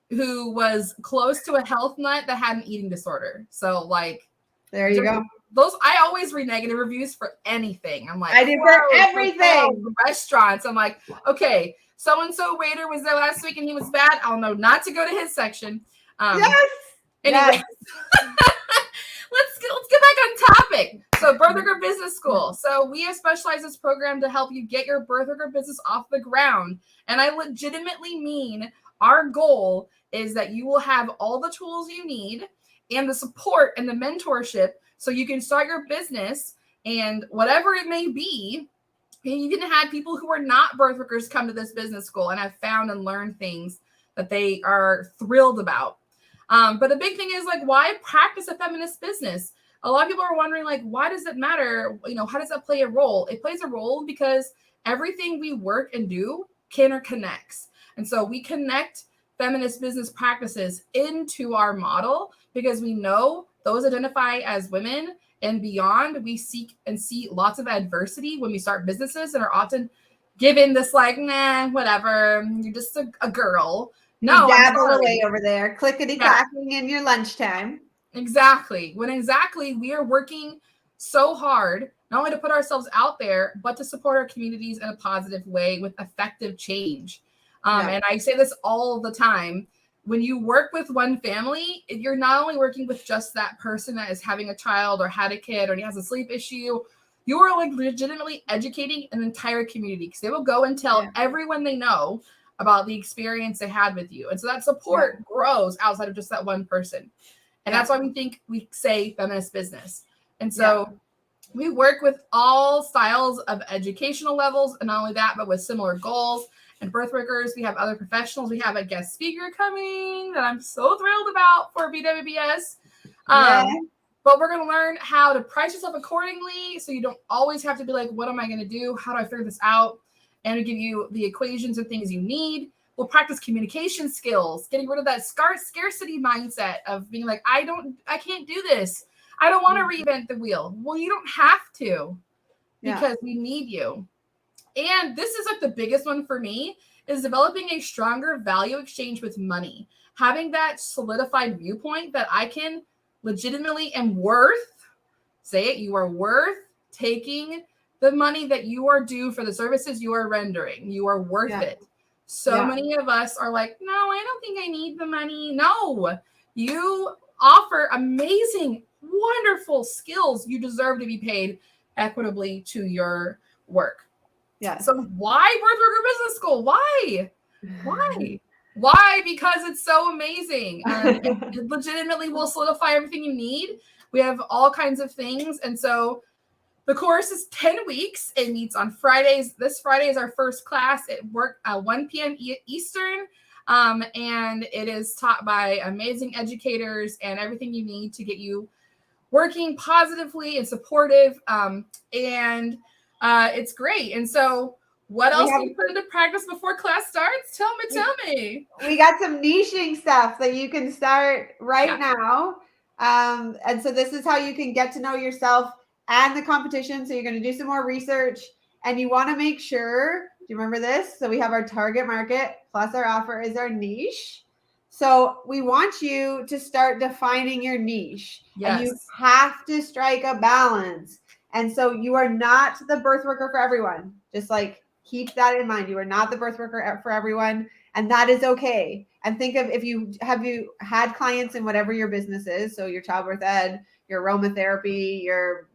who was close to a health nut that had an eating disorder. So, like, there you go. Those, I always read negative reviews for anything. I'm like, I do for everything. Restaurants. I'm like, okay, so-and-so waiter was there last week and he was bad. I'll know not to go to his section. Yes. Anyway, yes. let's get back on topic. So, Birth Worker Business School. So we have specialized this program to help you get your birth worker business off the ground. And I legitimately mean our goal is that you will have all the tools you need and the support and the mentorship so you can start your business, and whatever it may be. And you can have people who are not birth workers come to this business school and have found and learned things that they are thrilled about. But the big thing is, like, why practice a feminist business? A lot of people are wondering, like, why does it matter? How does that play a role? It plays a role because everything we work and do interconnects. And so we connect feminist business practices into our model because we know those identify as women and beyond. We seek and see lots of adversity when we start businesses and are often given this, like, nah, whatever, you're just a girl. No, dabble away over there, clickety-clacking in your lunchtime. Exactly. We are working so hard, not only to put ourselves out there, but to support our communities in a positive way with effective change. And I say this all the time. When you work with one family, you're not only working with just that person that is having a child or had a kid or has a sleep issue, you are like legitimately educating an entire community, because they will go and tell everyone they know about the experience they had with you. And so that support grows outside of just that one person. And that's why we say feminist business. And so we work with all styles of educational levels, and not only that, but with similar goals. And birth workers, we have other professionals. We have a guest speaker coming that I'm so thrilled about for BWBS. But we're going to learn how to price yourself accordingly, so you don't always have to be like, what am I going to do? How do I figure this out? And we give you the equations and things you need. We'll practice communication skills, getting rid of that scarcity mindset of being like, I can't do this. I don't want to reinvent the wheel. Well, you don't have to, because we need you. And this is like the biggest one for me, is developing a stronger value exchange with money. Having that solidified viewpoint that I can legitimately am worth say it, you are worth taking the money that you are due for the services you are rendering. You are worth it. So many of us are like, no, I don't think I need the money. No, you offer amazing, wonderful skills. You deserve to be paid equitably to your work. Yeah. So why Birth Worker Business School? Why? Why? Because it's so amazing. It legitimately will solidify everything you need. We have all kinds of things. And so the course is 10 weeks. It meets on Fridays. This Friday is our first class at 1 p.m. Eastern. And it is taught by amazing educators and everything you need to get you working positively and supportive. And it's great. And so what else do you put into practice before class starts? Tell me. We got some niching stuff that you can start right now. And so this is how you can get to know yourself and the competition. So you're going to do some more research, and you want to make sure, do you remember this? So we have our target market plus our offer is our niche. So we want you to start defining your niche. And you have to strike a balance. And so you are not the birth worker for everyone. Just like keep that in mind. You are not the birth worker for everyone, and that is okay. And think of if you had clients in whatever your business is, so your childbirth ed, your aromatherapy, your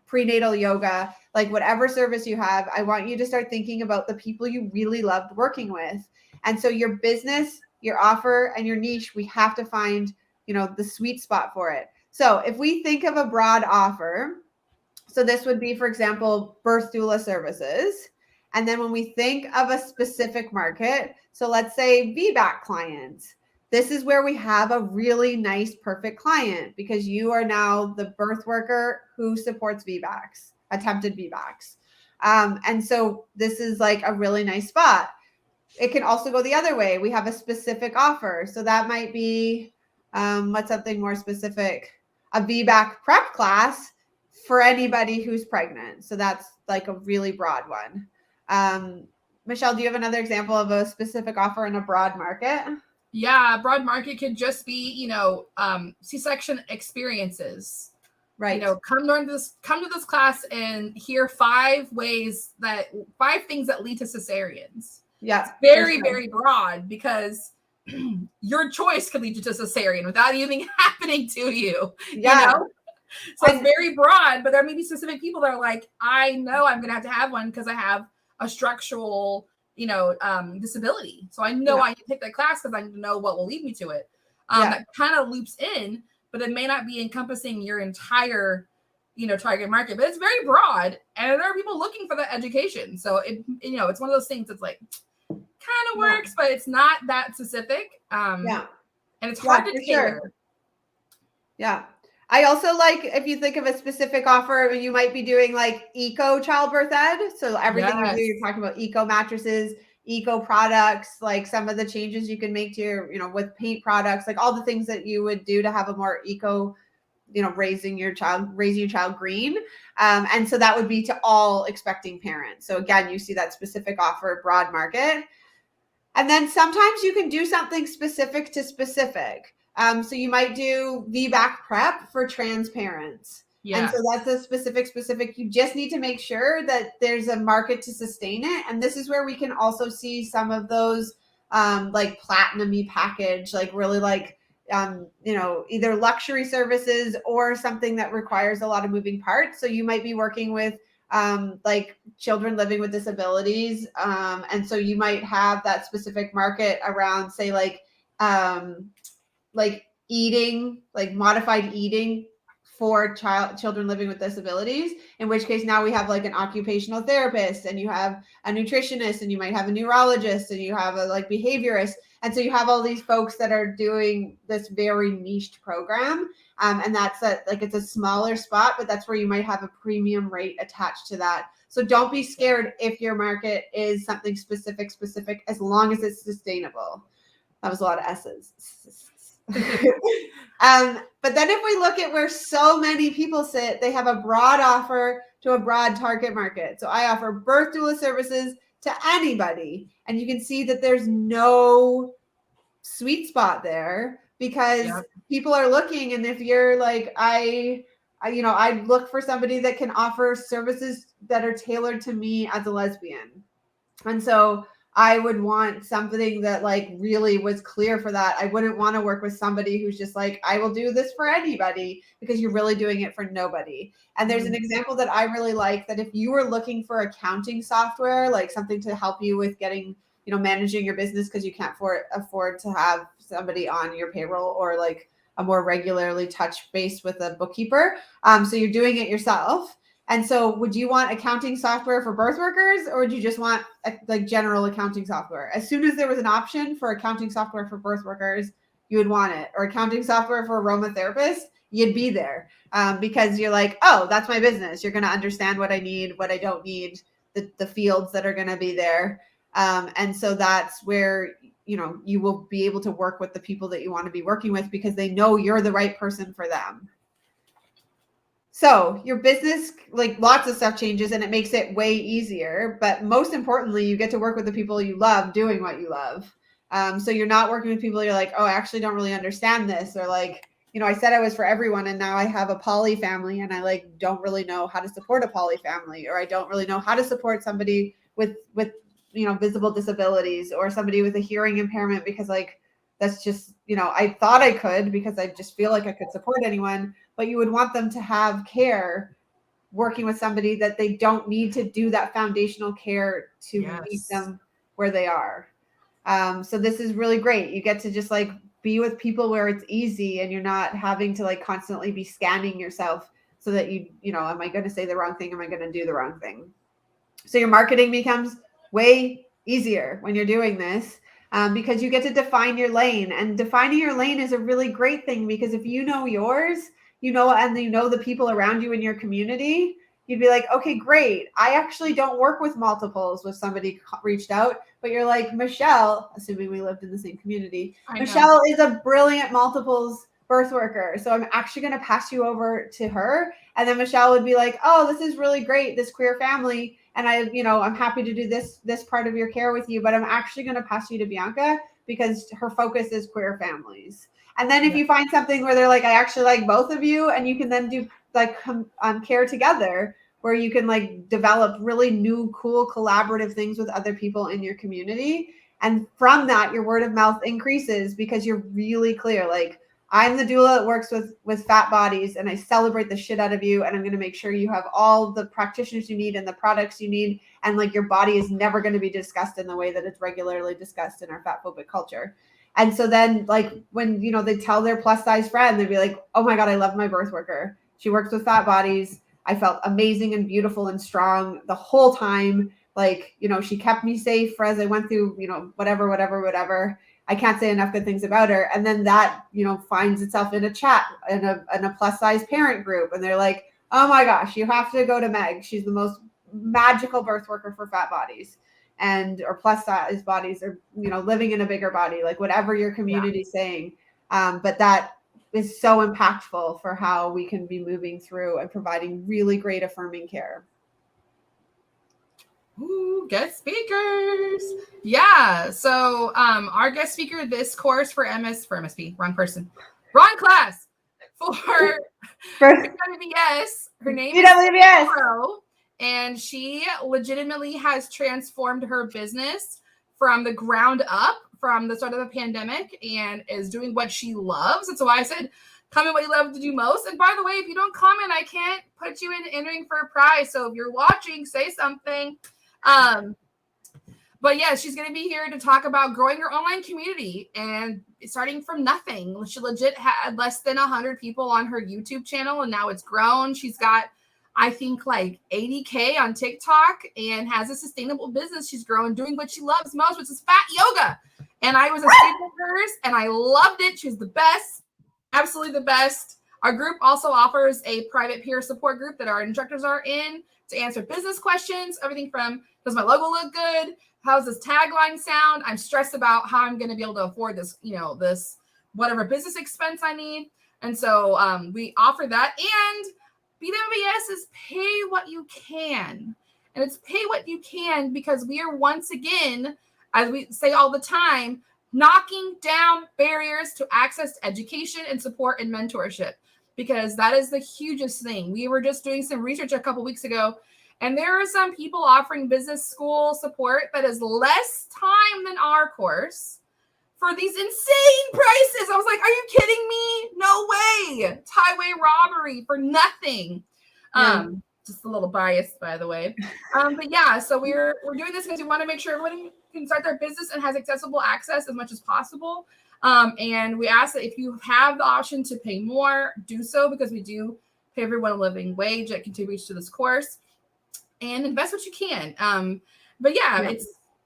prenatal yoga, like whatever service you have, I want you to start thinking about the people you really loved working with. And so your business, your offer, and your niche, we have to find, the sweet spot for it. So if we think of a broad offer, so this would be, for example, birth doula services. And then when we think of a specific market, so let's say VBAC clients, this is where we have a really nice, perfect client because you are now the birth worker who supports VBACs, attempted VBACs. And so this is like a really nice spot. It can also go the other way. We have a specific offer. So that might be, what's something more specific? A VBAC prep class for anybody who's pregnant. So that's like a really broad one. Michelle, do you have another example of a specific offer in a broad market? Yeah, broad market could just be, C-section experiences. Right. Come to this class and hear 5 things that lead to cesareans. Yeah. It's very, very broad because your choice could lead you to cesarean without even happening to you. Yeah. So it's very broad, but there may be specific people that are like, I know I'm going to have one because I have a structural, disability. So I know I need to take that class because I know what will lead me to it. That kind of loops in, but it may not be encompassing your entire, target market, but it's very broad and there are people looking for that education. So it's one of those things that's like kind of works, but it's not that specific. And it's hard to tailor. Sure. Yeah. I also like, if you think of a specific offer, you might be doing like eco childbirth ed. So everything you do, you're talking about eco mattresses, eco products, like some of the changes you can make to your, with paint products, like all the things that you would do to have a more eco, raising your child green. And so that would be to all expecting parents. So again, you see that specific offer, broad market. And then sometimes you can do something specific to specific. So you might do VBAC prep for trans parents. And so that's a specific. You just need to make sure that there's a market to sustain it. And this is where we can also see some of those like platinum-y package, like really like, either luxury services or something that requires a lot of moving parts. So you might be working with like children living with disabilities. And so you might have that specific market around, say, like eating, like modified eating for children living with disabilities, in which case now we have like an occupational therapist, and you have a nutritionist, and you might have a neurologist, and you have a like behaviorist. And so you have all these folks that are doing this very niched program. And that's it's a smaller spot, but that's where you might have a premium rate attached to that. So don't be scared if your market is something specific, as long as it's sustainable. That was a lot of S's. But then if we look at where so many people sit, they have a broad offer to a broad target market. So I offer birth doula services to anybody. And you can see that there's no sweet spot there because people are looking. And if you're like, I I look for somebody that can offer services that are tailored to me as a lesbian. And so I would want something that like really was clear for that. I wouldn't want to work with somebody who's just like, I will do this for anybody, because you're really doing it for nobody. And there's an example that I really like, that if you were looking for accounting software, like something to help you with getting, managing your business, because you can't afford to have somebody on your payroll, or like a more regularly touch base with a bookkeeper. So you're doing it yourself. And so would you want accounting software for birth workers, or would you just want like general accounting software? As soon as there was an option for accounting software for birth workers, you would want it. Or accounting software for aromatherapist, you'd be there, because you're like, oh, that's my business. You're going to understand what I need, what I don't need, the fields that are going to be there. And so that's where, you will be able to work with the people that you want to be working with, because they know you're the right person for them. So your business, like lots of stuff changes, and it makes it way easier. But most importantly, you get to work with the people you love doing what you love. So you're not working with people you're like, oh, I actually don't really understand this. Or like, I said I was for everyone, and now I have a poly family, and I like don't really know how to support a poly family, or I don't really know how to support somebody with visible disabilities, or somebody with a hearing impairment, because like that's just, I thought I could, because I just feel like I could support anyone. But you would want them to have care working with somebody that they don't need to do that foundational care to meet them where they are. So this is really great. You get to just like be with people where it's easy, and you're not having to like constantly be scanning yourself so that am I going to say the wrong thing? Am I going to do the wrong thing? So your marketing becomes way easier when you're doing this. Because you get to define your lane, and defining your lane is a really great thing, because if you know yours, and the people around you in your community, you'd be like, okay, great. I actually don't work with multiples with somebody reached out, but you're like, Michelle, assuming we lived in the same community, Michelle is a brilliant multiples birth worker. So I'm actually going to pass you over to her. And then Michelle would be like, oh, this is really great, this queer family. And I'm happy to do this part of your care with you, but I'm actually going to pass you to Bianca, because her focus is queer families. And then if you find something where they're like, I actually like both of you, and you can then do like care together, where you can like develop really new, cool, collaborative things with other people in your community. And from that, your word of mouth increases, because you're really clear. Like, I'm the doula that works with fat bodies, and I celebrate the shit out of you. And I'm going to make sure you have all the practitioners you need and the products you need. And like, your body is never going to be discussed in the way that it's regularly discussed in our fat phobic culture. And so then like when, they tell their plus size friend, they'd be like, oh my God, I love my birth worker. She works with fat bodies. I felt amazing and beautiful and strong the whole time. Like, she kept me safe as I went through, whatever. I can't say enough good things about her. And then that, finds itself in a chat in a plus size parent group. And they're like, oh my gosh, you have to go to Meg. She's the most magical birth worker for fat bodies or plus size bodies, or, living in a bigger body, like whatever your community's saying. But that is so impactful for how we can be moving through and providing really great affirming care. Ooh, guest speakers. Yeah. So our guest speaker this course for MSP, wrong person, wrong class, for BWBS, her name is Laura, and she legitimately has transformed her business from the ground up from the start of the pandemic, and is doing what she loves. And so I said, comment what you love to do most. And by the way, if you don't comment, I can't put you in entering for a prize. So if you're watching, say something. But yeah, she's going to be here to talk about growing her online community and starting from nothing. She legit had less than 100 people on her YouTube channel, and now it's grown. She's got, I think, like 80K on TikTok, and has a sustainable business she's growing, doing what she loves most, which is fat yoga. And I was a student of hers, and I loved it. She's the best, absolutely the best. Our group also offers a private peer support group that our instructors are in to answer business questions, everything from, does my logo look good? How's this tagline sound? I'm stressed about how I'm going to be able to afford this, this whatever business expense I need. And so we offer that. And BWBS is pay what you can. And it's pay what you can because we are once again, as we say all the time, knocking down barriers to access to education and support and mentorship. because that is the hugest thing. We were just doing some research a couple weeks ago, and there are some people offering business school support that is less time than our course for these insane prices. I was like, are you kidding me? No way. It's highway robbery for nothing. Yeah. Just a little biased, by the way. But yeah, so we're doing this because we want to make sure everyone can start their business and has accessible access as much as possible. And we ask that if you have the option to pay more, do so, because we do pay everyone a living wage that contributes to this course, and invest what you can. But yeah,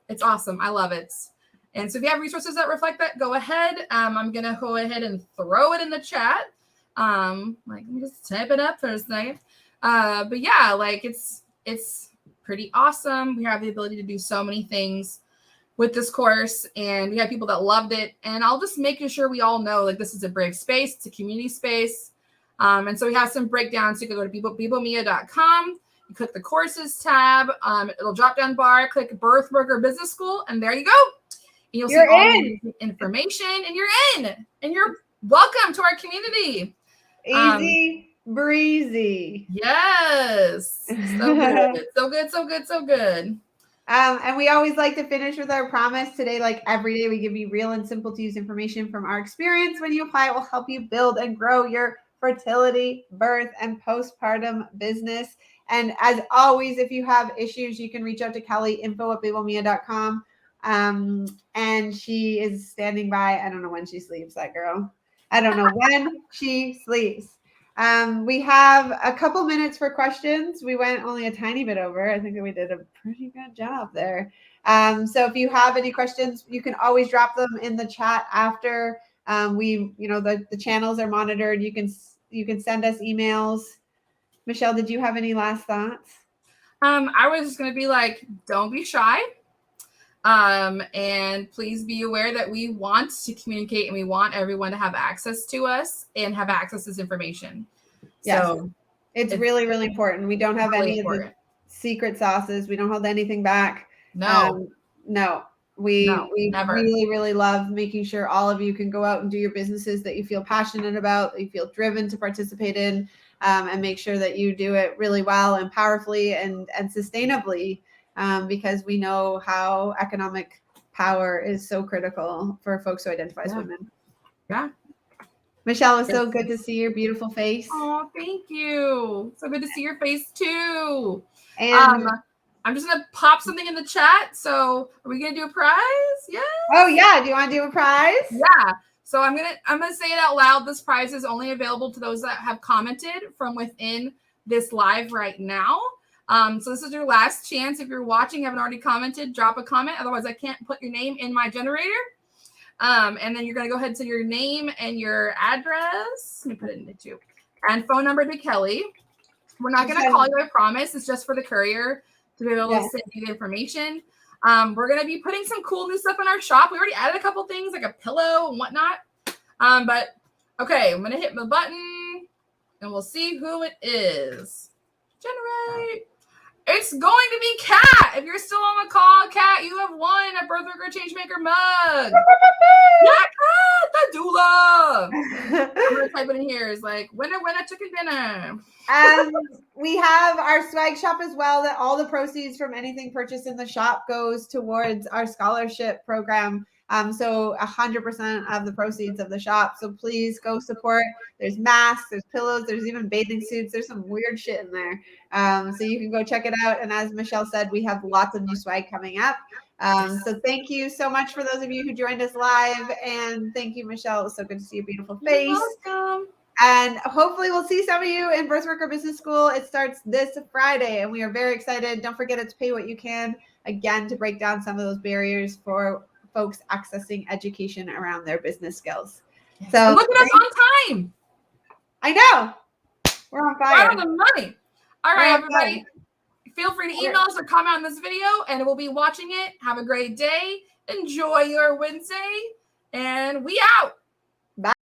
it's awesome. I love it. And so if you have resources that reflect that, go ahead. I'm going to go ahead and throw it in the chat. Let me just type it up for a second. But yeah, like it's pretty awesome. We have the ability to do so many things with this course, and we have people that loved it. And I'll just making sure we all know, like, this is a brave space. It's a community space. And so we have some breakdowns. You can go to bebomia.com. You click the courses tab. It'll drop down bar, click Birth Worker Business School, and there you go. And you'll see all the information, and you're in, and you're welcome to our community. Easy breezy. Yes. So good. So good. So good. So good. And we always like to finish with our promise today. Like every day, we give you real and simple to use information from our experience. When you apply, it will help you build and grow your fertility, birth, and postpartum business. And as always, if you have issues, you can reach out to Kelly, info@bebomia.com. And she is standing by. I don't know when she sleeps, that girl. I don't know when she sleeps. We have a couple minutes for questions. We went only a tiny bit over. I think that we did a pretty good job there. So if you have any questions, you can always drop them in the chat after. The channels are monitored. You can send us emails. Michelle, did you have any last thoughts? I was just going to be like, don't be shy. And please be aware that we want to communicate, and we want everyone to have access to us and have access to this information. Yes. So it's really, really important. We don't have really any of the secret sauces. We don't hold anything back. No. We never. really, really love making sure all of you can go out and do your businesses that you feel passionate about, that you feel driven to participate in, and make sure that you do it really well and powerfully and sustainably. Because we know how economic power is so critical for folks who identify as women. Yeah. Michelle, it's so good to see your beautiful face. Oh, thank you. So good to see your face too. And I'm just gonna pop something in the chat. So are we gonna do a prize? Yeah. Oh yeah. Do you want to do a prize? Yeah. So I'm gonna say it out loud. This prize is only available to those that have commented from within this live right now. So this is your last chance. If you're watching, haven't already commented, drop a comment. Otherwise, I can't put your name in my generator. And then you're going to go ahead to your name and your address. Let me put it in the two. And phone number to Kelly. We're not going to call you, I promise. It's just for the courier to be able to send you the information. We're going to be putting some cool new stuff in our shop. We already added a couple things like a pillow and whatnot. But okay, I'm going to hit the button and we'll see who it is. Generate. It's going to be Kat. If you're still on the call, Kat, you have won a Birth Worker Changemaker mug. Yeah, Kat, the doula. I'm going to type it in here. It's like, winner, chicken dinner. We have our swag shop as well, that all the proceeds from anything purchased in the shop goes towards our scholarship program. So 100% of the proceeds of the shop. So please go support. There's masks, there's pillows, there's even bathing suits. There's some weird shit in there. So you can go check it out. And as Michelle said, we have lots of new swag coming up. So thank you so much for those of you who joined us live. And thank you, Michelle. It was so good to see your beautiful face. You're welcome. And hopefully we'll see some of you in Birth Worker Business School. It starts this Friday, and we are very excited. Don't forget, it's pay what you can, again, to break down some of those barriers for folks accessing education around their business skills. So and look at us on time. I know. We're on fire. Right on the money. All right, everybody. Feel free to email us or comment on this video, and we'll be watching it. Have a great day. Enjoy your Wednesday, and we out.